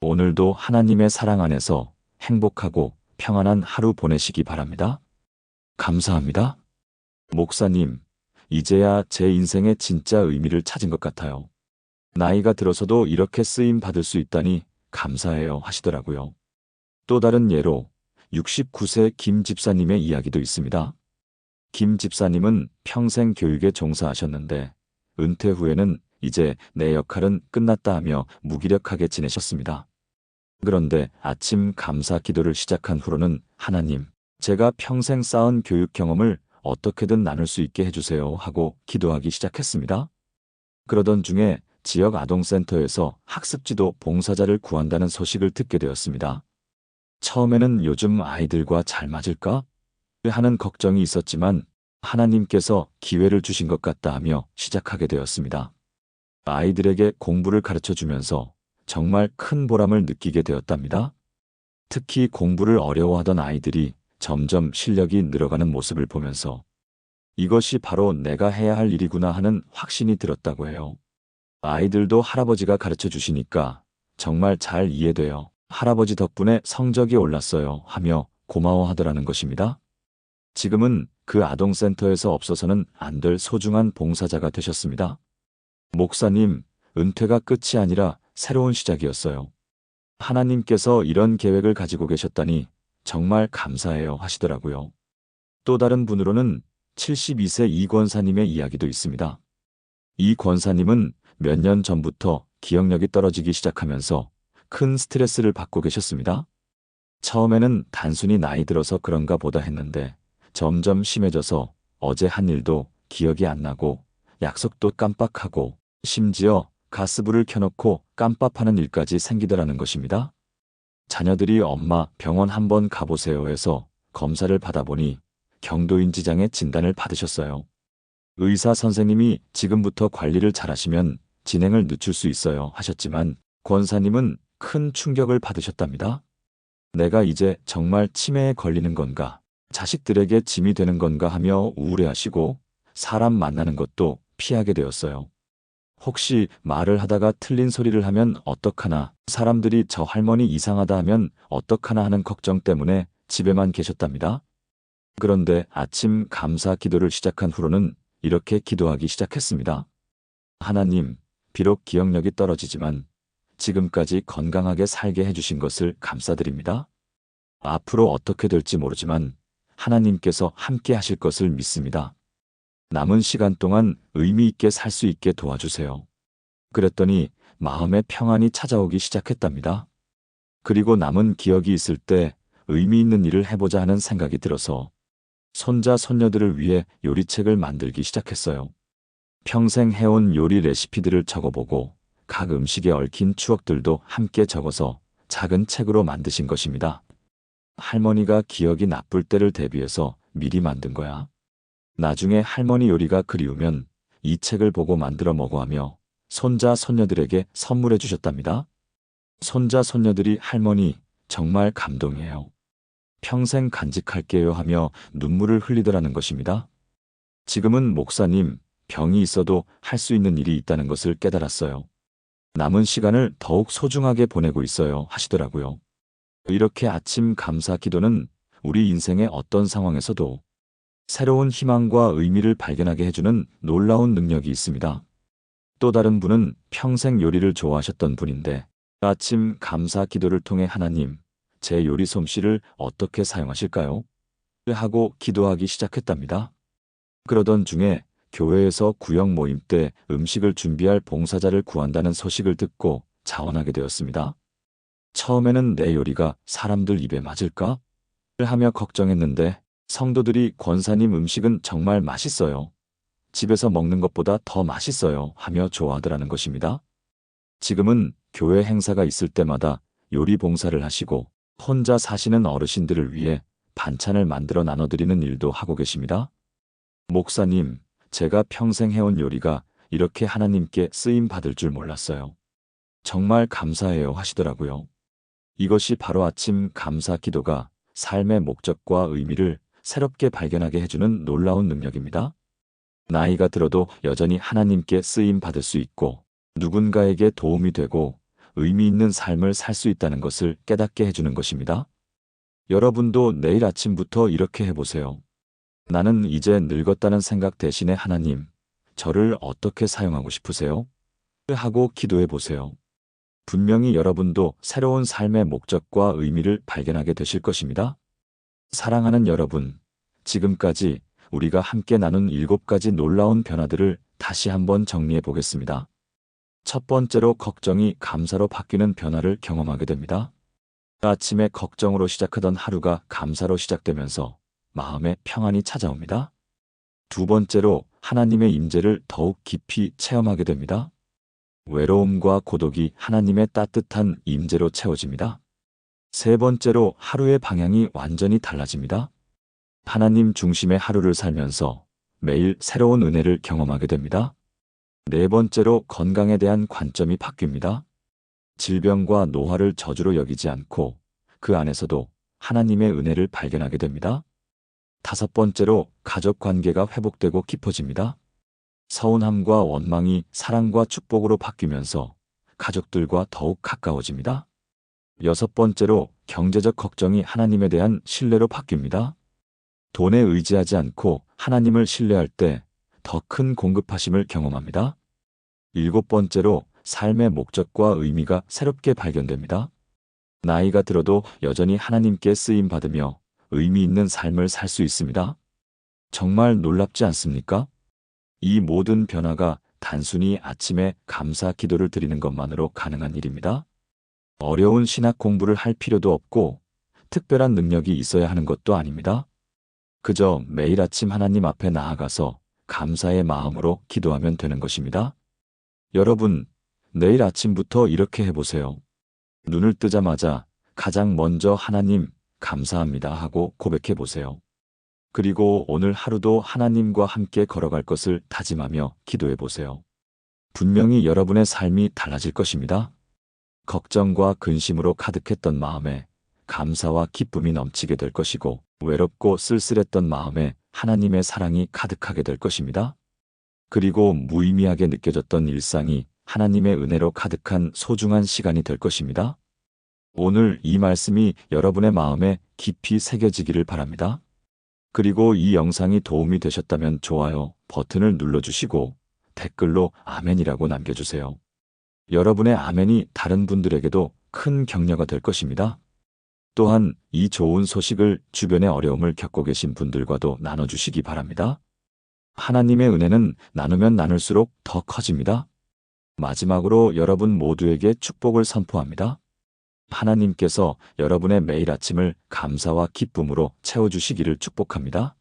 오늘도 하나님의 사랑 안에서 행복하고 평안한 하루 보내시기 바랍니다. 감사합니다. 목사님, 이제야 제 인생의 진짜 의미를 찾은 것 같아요. 나이가 들어서도 이렇게 쓰임 받을 수 있다니 감사해요 하시더라고요. 또 다른 예로 69세 김 집사님의 이야기도 있습니다. 김 집사님은 평생 교육에 종사하셨는데 은퇴 후에는 이제 내 역할은 끝났다 하며 무기력하게 지내셨습니다. 그런데 아침 감사 기도를 시작한 후로는 하나님, 제가 평생 쌓은 교육 경험을 어떻게든 나눌 수 있게 해주세요 하고 기도하기 시작했습니다. 그러던 중에 지역 아동센터에서 학습지도 봉사자를 구한다는 소식을 듣게 되었습니다. 처음에는 요즘 아이들과 잘 맞을까? 하는 걱정이 있었지만 하나님께서 기회를 주신 것 같다 하며 시작하게 되었습니다. 아이들에게 공부를 가르쳐 주면서 정말 큰 보람을 느끼게 되었답니다. 특히 공부를 어려워하던 아이들이 점점 실력이 늘어가는 모습을 보면서 이것이 바로 내가 해야 할 일이구나 하는 확신이 들었다고 해요. 아이들도 할아버지가 가르쳐 주시니까 정말 잘 이해돼요. 할아버지 덕분에 성적이 올랐어요 하며 고마워하더라는 것입니다. 지금은 그 아동센터에서 없어서는 안 될 소중한 봉사자가 되셨습니다. 목사님, 은퇴가 끝이 아니라 새로운 시작이었어요. 하나님께서 이런 계획을 가지고 계셨다니 정말 감사해요 하시더라고요. 또 다른 분으로는 72세 이 권사님의 이야기도 있습니다. 이 권사님은 몇 년 전부터 기억력이 떨어지기 시작하면서 큰 스트레스를 받고 계셨습니다. 처음에는 단순히 나이 들어서 그런가 보다 했는데 점점 심해져서 어제 한 일도 기억이 안 나고 약속도 깜빡하고 심지어 가스불을 켜놓고 깜빡하는 일까지 생기더라는 것입니다. 자녀들이 엄마 병원 한번 가보세요 해서 검사를 받아보니 경도인지장애 진단을 받으셨어요. 의사 선생님이 지금부터 관리를 잘하시면 진행을 늦출 수 있어요 하셨지만 권사님은 큰 충격을 받으셨답니다. 내가 이제 정말 치매에 걸리는 건가? 자식들에게 짐이 되는 건가 하며 우울해하시고 사람 만나는 것도 피하게 되었어요. 혹시 말을 하다가 틀린 소리를 하면 어떡하나, 사람들이 저 할머니 이상하다 하면 어떡하나 하는 걱정 때문에 집에만 계셨답니다. 그런데 아침 감사 기도를 시작한 후로는 이렇게 기도하기 시작했습니다. 하나님, 비록 기억력이 떨어지지만 지금까지 건강하게 살게 해주신 것을 감사드립니다. 앞으로 어떻게 될지 모르지만 하나님께서 함께 하실 것을 믿습니다. 남은 시간 동안 의미 있게 살 수 있게 도와주세요. 그랬더니 마음의 평안이 찾아오기 시작했답니다. 그리고 남은 기억이 있을 때 의미 있는 일을 해보자 하는 생각이 들어서 손자, 손녀들을 위해 요리책을 만들기 시작했어요. 평생 해온 요리 레시피들을 적어보고 각 음식에 얽힌 추억들도 함께 적어서 작은 책으로 만드신 것입니다. 할머니가 기억이 나쁠 때를 대비해서 미리 만든 거야. 나중에 할머니 요리가 그리우면 이 책을 보고 만들어 먹어 하며 손자, 손녀들에게 선물해 주셨답니다. 손자, 손녀들이 할머니 정말 감동이에요. 평생 간직할게요 하며 눈물을 흘리더라는 것입니다. 지금은 목사님, 병이 있어도 할 수 있는 일이 있다는 것을 깨달았어요. 남은 시간을 더욱 소중하게 보내고 있어요 하시더라고요. 이렇게 아침 감사 기도는 우리 인생의 어떤 상황에서도 새로운 희망과 의미를 발견하게 해주는 놀라운 능력이 있습니다. 또 다른 분은 평생 요리를 좋아하셨던 분인데 아침 감사 기도를 통해 하나님, 제 요리 솜씨를 어떻게 사용하실까요? 하고 기도하기 시작했답니다. 그러던 중에 교회에서 구역 모임 때 음식을 준비할 봉사자를 구한다는 소식을 듣고 자원하게 되었습니다. 처음에는 내 요리가 사람들 입에 맞을까? 하며 걱정했는데 성도들이 권사님 음식은 정말 맛있어요. 집에서 먹는 것보다 더 맛있어요 하며 좋아하더라는 것입니다. 지금은 교회 행사가 있을 때마다 요리 봉사를 하시고 혼자 사시는 어르신들을 위해 반찬을 만들어 나눠드리는 일도 하고 계십니다. 목사님, 제가 평생 해온 요리가 이렇게 하나님께 쓰임 받을 줄 몰랐어요. 정말 감사해요 하시더라고요. 이것이 바로 아침 감사 기도가 삶의 목적과 의미를 새롭게 발견하게 해주는 놀라운 능력입니다. 나이가 들어도 여전히 하나님께 쓰임 받을 수 있고 누군가에게 도움이 되고 의미 있는 삶을 살 수 있다는 것을 깨닫게 해주는 것입니다. 여러분도 내일 아침부터 이렇게 해보세요. 나는 이제 늙었다는 생각 대신에 하나님, 저를 어떻게 사용하고 싶으세요? 하고 기도해 보세요. 분명히 여러분도 새로운 삶의 목적과 의미를 발견하게 되실 것입니다. 사랑하는 여러분, 지금까지 우리가 함께 나눈 7가지 놀라운 변화들을 다시 한번 정리해 보겠습니다. 첫 번째로 걱정이 감사로 바뀌는 변화를 경험하게 됩니다. 아침에 걱정으로 시작하던 하루가 감사로 시작되면서 마음의 평안이 찾아옵니다. 두 번째로 하나님의 임재를 더욱 깊이 체험하게 됩니다. 외로움과 고독이 하나님의 따뜻한 임재로 채워집니다. 세 번째로 하루의 방향이 완전히 달라집니다. 하나님 중심의 하루를 살면서 매일 새로운 은혜를 경험하게 됩니다. 네 번째로 건강에 대한 관점이 바뀝니다. 질병과 노화를 저주로 여기지 않고 그 안에서도 하나님의 은혜를 발견하게 됩니다. 다섯 번째로 가족 관계가 회복되고 깊어집니다. 서운함과 원망이 사랑과 축복으로 바뀌면서 가족들과 더욱 가까워집니다. 여섯 번째로 경제적 걱정이 하나님에 대한 신뢰로 바뀝니다. 돈에 의지하지 않고 하나님을 신뢰할 때 더 큰 공급하심을 경험합니다. 일곱 번째로 삶의 목적과 의미가 새롭게 발견됩니다. 나이가 들어도 여전히 하나님께 쓰임 받으며 의미 있는 삶을 살 수 있습니다. 정말 놀랍지 않습니까? 이 모든 변화가 단순히 아침에 감사 기도를 드리는 것만으로 가능한 일입니다. 어려운 신학 공부를 할 필요도 없고 특별한 능력이 있어야 하는 것도 아닙니다. 그저 매일 아침 하나님 앞에 나아가서 감사의 마음으로 기도하면 되는 것입니다. 여러분, 내일 아침부터 이렇게 해보세요. 눈을 뜨자마자 가장 먼저 하나님 감사합니다 하고 고백해 보세요. 그리고 오늘 하루도 하나님과 함께 걸어갈 것을 다짐하며 기도해 보세요. 분명히 여러분의 삶이 달라질 것입니다. 걱정과 근심으로 가득했던 마음에 감사와 기쁨이 넘치게 될 것이고, 외롭고 쓸쓸했던 마음에 하나님의 사랑이 가득하게 될 것입니다. 그리고 무의미하게 느껴졌던 일상이 하나님의 은혜로 가득한 소중한 시간이 될 것입니다. 오늘 이 말씀이 여러분의 마음에 깊이 새겨지기를 바랍니다. 그리고 이 영상이 도움이 되셨다면 좋아요 버튼을 눌러주시고 댓글로 아멘이라고 남겨주세요. 여러분의 아멘이 다른 분들에게도 큰 격려가 될 것입니다. 또한 이 좋은 소식을 주변의 어려움을 겪고 계신 분들과도 나눠주시기 바랍니다. 하나님의 은혜는 나누면 나눌수록 더 커집니다. 마지막으로 여러분 모두에게 축복을 선포합니다. 하나님께서 여러분의 매일 아침을 감사와 기쁨으로 채워주시기를 축복합니다.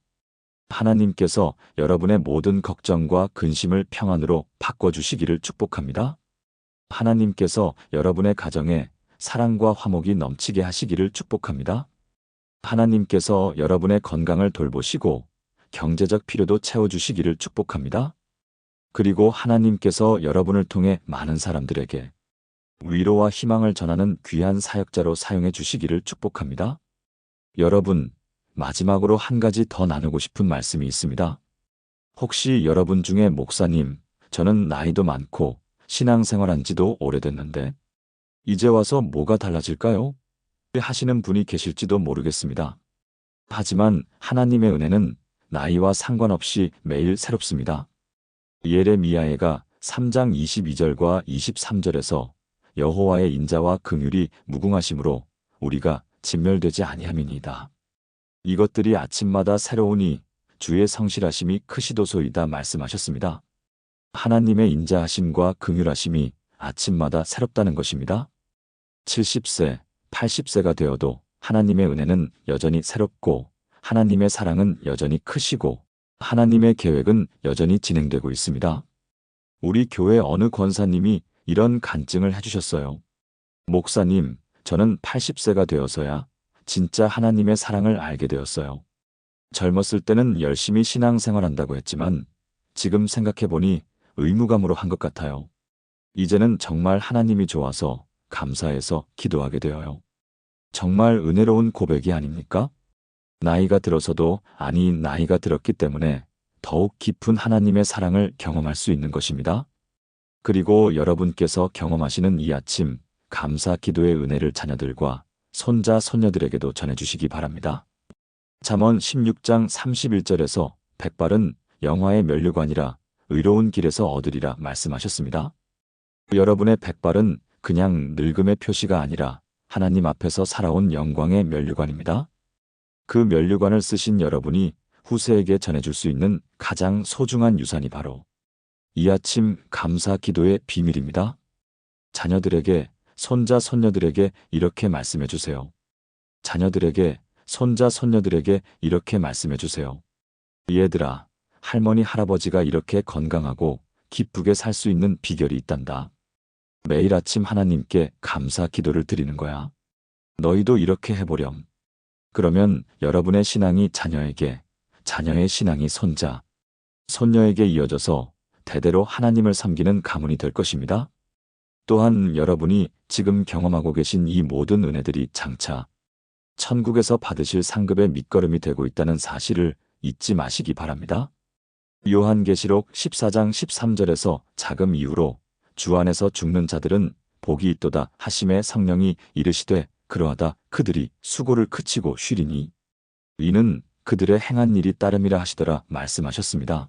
하나님께서 여러분의 모든 걱정과 근심을 평안으로 바꿔주시기를 축복합니다. 하나님께서 여러분의 가정에 사랑과 화목이 넘치게 하시기를 축복합니다. 하나님께서 여러분의 건강을 돌보시고 경제적 필요도 채워주시기를 축복합니다. 그리고 하나님께서 여러분을 통해 많은 사람들에게 위로와 희망을 전하는 귀한 사역자로 사용해 주시기를 축복합니다. 여러분, 마지막으로 한 가지 더 나누고 싶은 말씀이 있습니다. 혹시 여러분 중에 목사님, 저는 나이도 많고 신앙생활한 지도 오래됐는데 이제 와서 뭐가 달라질까요? 하시는 분이 계실지도 모르겠습니다. 하지만 하나님의 은혜는 나이와 상관없이 매일 새롭습니다. 예레미야가 3장 22절과 23절에서 여호와의 인자와 긍휼이 무궁하심으로 우리가 진멸되지 아니함이니이다. 이것들이 아침마다 새로우니 주의 성실하심이 크시도소이다 말씀하셨습니다. 하나님의 인자하심과 긍휼하심이 아침마다 새롭다는 것입니다. 70세, 80세가 되어도 하나님의 은혜는 여전히 새롭고 하나님의 사랑은 여전히 크시고 하나님의 계획은 여전히 진행되고 있습니다. 우리 교회 어느 권사님이 이런 간증을 해주셨어요. 목사님, 저는 80세가 되어서야 진짜 하나님의 사랑을 알게 되었어요. 젊었을 때는 열심히 신앙생활한다고 했지만 지금 생각해보니 의무감으로 한 것 같아요. 이제는 정말 하나님이 좋아서 감사해서 기도하게 되어요. 정말 은혜로운 고백이 아닙니까? 나이가 들어서도 아니 나이가 들었기 때문에 더욱 깊은 하나님의 사랑을 경험할 수 있는 것입니다. 그리고 여러분께서 경험하시는 이 아침 감사 기도의 은혜를 자녀들과 손자 손녀들에게도 전해주시기 바랍니다. 잠언 16장 31절에서 백발은 영화의 면류관이라 의로운 길에서 얻으리라 말씀하셨습니다. 여러분의 백발은 그냥 늙음의 표시가 아니라 하나님 앞에서 살아온 영광의 면류관입니다. 그 면류관을 쓰신 여러분이 후세에게 전해줄 수 있는 가장 소중한 유산이 바로 이 아침 감사 기도의 비밀입니다. 자녀들에게, 손자, 손녀들에게 이렇게 말씀해 주세요. 자녀들에게, 손자, 손녀들에게 이렇게 말씀해 주세요. 얘들아, 할머니, 할아버지가 이렇게 건강하고 기쁘게 살 수 있는 비결이 있단다. 매일 아침 하나님께 감사 기도를 드리는 거야. 너희도 이렇게 해보렴. 그러면 여러분의 신앙이 자녀에게, 자녀의 신앙이 손자, 손녀에게 이어져서 대대로 하나님을 섬기는 가문이 될 것입니다. 또한 여러분이 지금 경험하고 계신 이 모든 은혜들이 장차 천국에서 받으실 상급의 밑거름이 되고 있다는 사실을 잊지 마시기 바랍니다. 요한계시록 14장 13절에서 자금 이후로 주 안에서 죽는 자들은 복이 있도다 하심에 성령이 이르시되 그러하다 그들이 수고를 그치고 쉬리니 이는 그들의 행한 일이 따름이라 하시더라 말씀하셨습니다.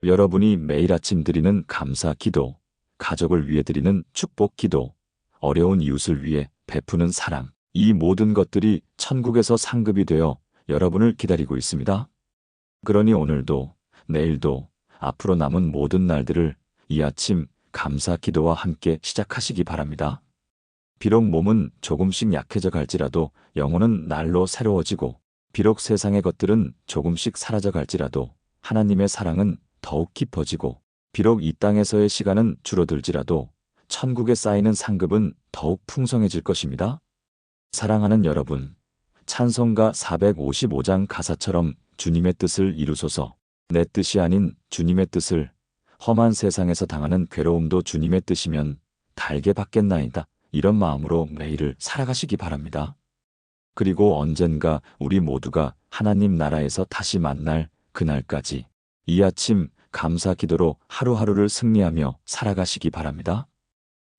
여러분이 매일 아침 드리는 감사 기도, 가족을 위해 드리는 축복 기도, 어려운 이웃을 위해 베푸는 사랑, 이 모든 것들이 천국에서 상급이 되어 여러분을 기다리고 있습니다. 그러니 오늘도, 내일도, 앞으로 남은 모든 날들을 이 아침 감사 기도와 함께 시작하시기 바랍니다. 비록 몸은 조금씩 약해져 갈지라도 영혼은 날로 새로워지고, 비록 세상의 것들은 조금씩 사라져 갈지라도 하나님의 사랑은 더욱 깊어지고, 비록 이 땅에서의 시간은 줄어들지라도 천국에 쌓이는 상급은 더욱 풍성해질 것입니다. 사랑하는 여러분, 찬송가 455장 가사처럼 주님의 뜻을 이루소서. 내 뜻이 아닌 주님의 뜻을, 험한 세상에서 당하는 괴로움도 주님의 뜻이면 달게 받겠나이다. 이런 마음으로 매일을 살아가시기 바랍니다. 그리고 언젠가 우리 모두가 하나님 나라에서 다시 만날 그날까지 이 아침 감사 기도로 하루하루를 승리하며 살아가시기 바랍니다.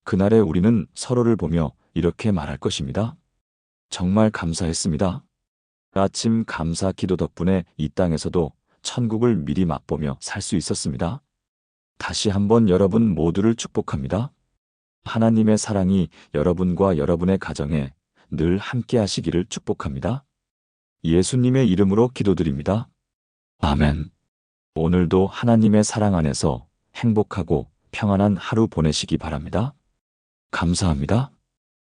그날에 우리는 서로를 보며 이렇게 말할 것입니다. 정말 감사했습니다. 아침 감사 기도 덕분에 이 땅에서도 천국을 미리 맛보며 살 수 있었습니다. 다시 한번 여러분 모두를 축복합니다. 하나님의 사랑이 여러분과 여러분의 가정에 늘 함께 하시기를 축복합니다. 예수님의 이름으로 기도드립니다. 아멘. 오늘도 하나님의 사랑 안에서 행복하고 평안한 하루 보내시기 바랍니다. 감사합니다.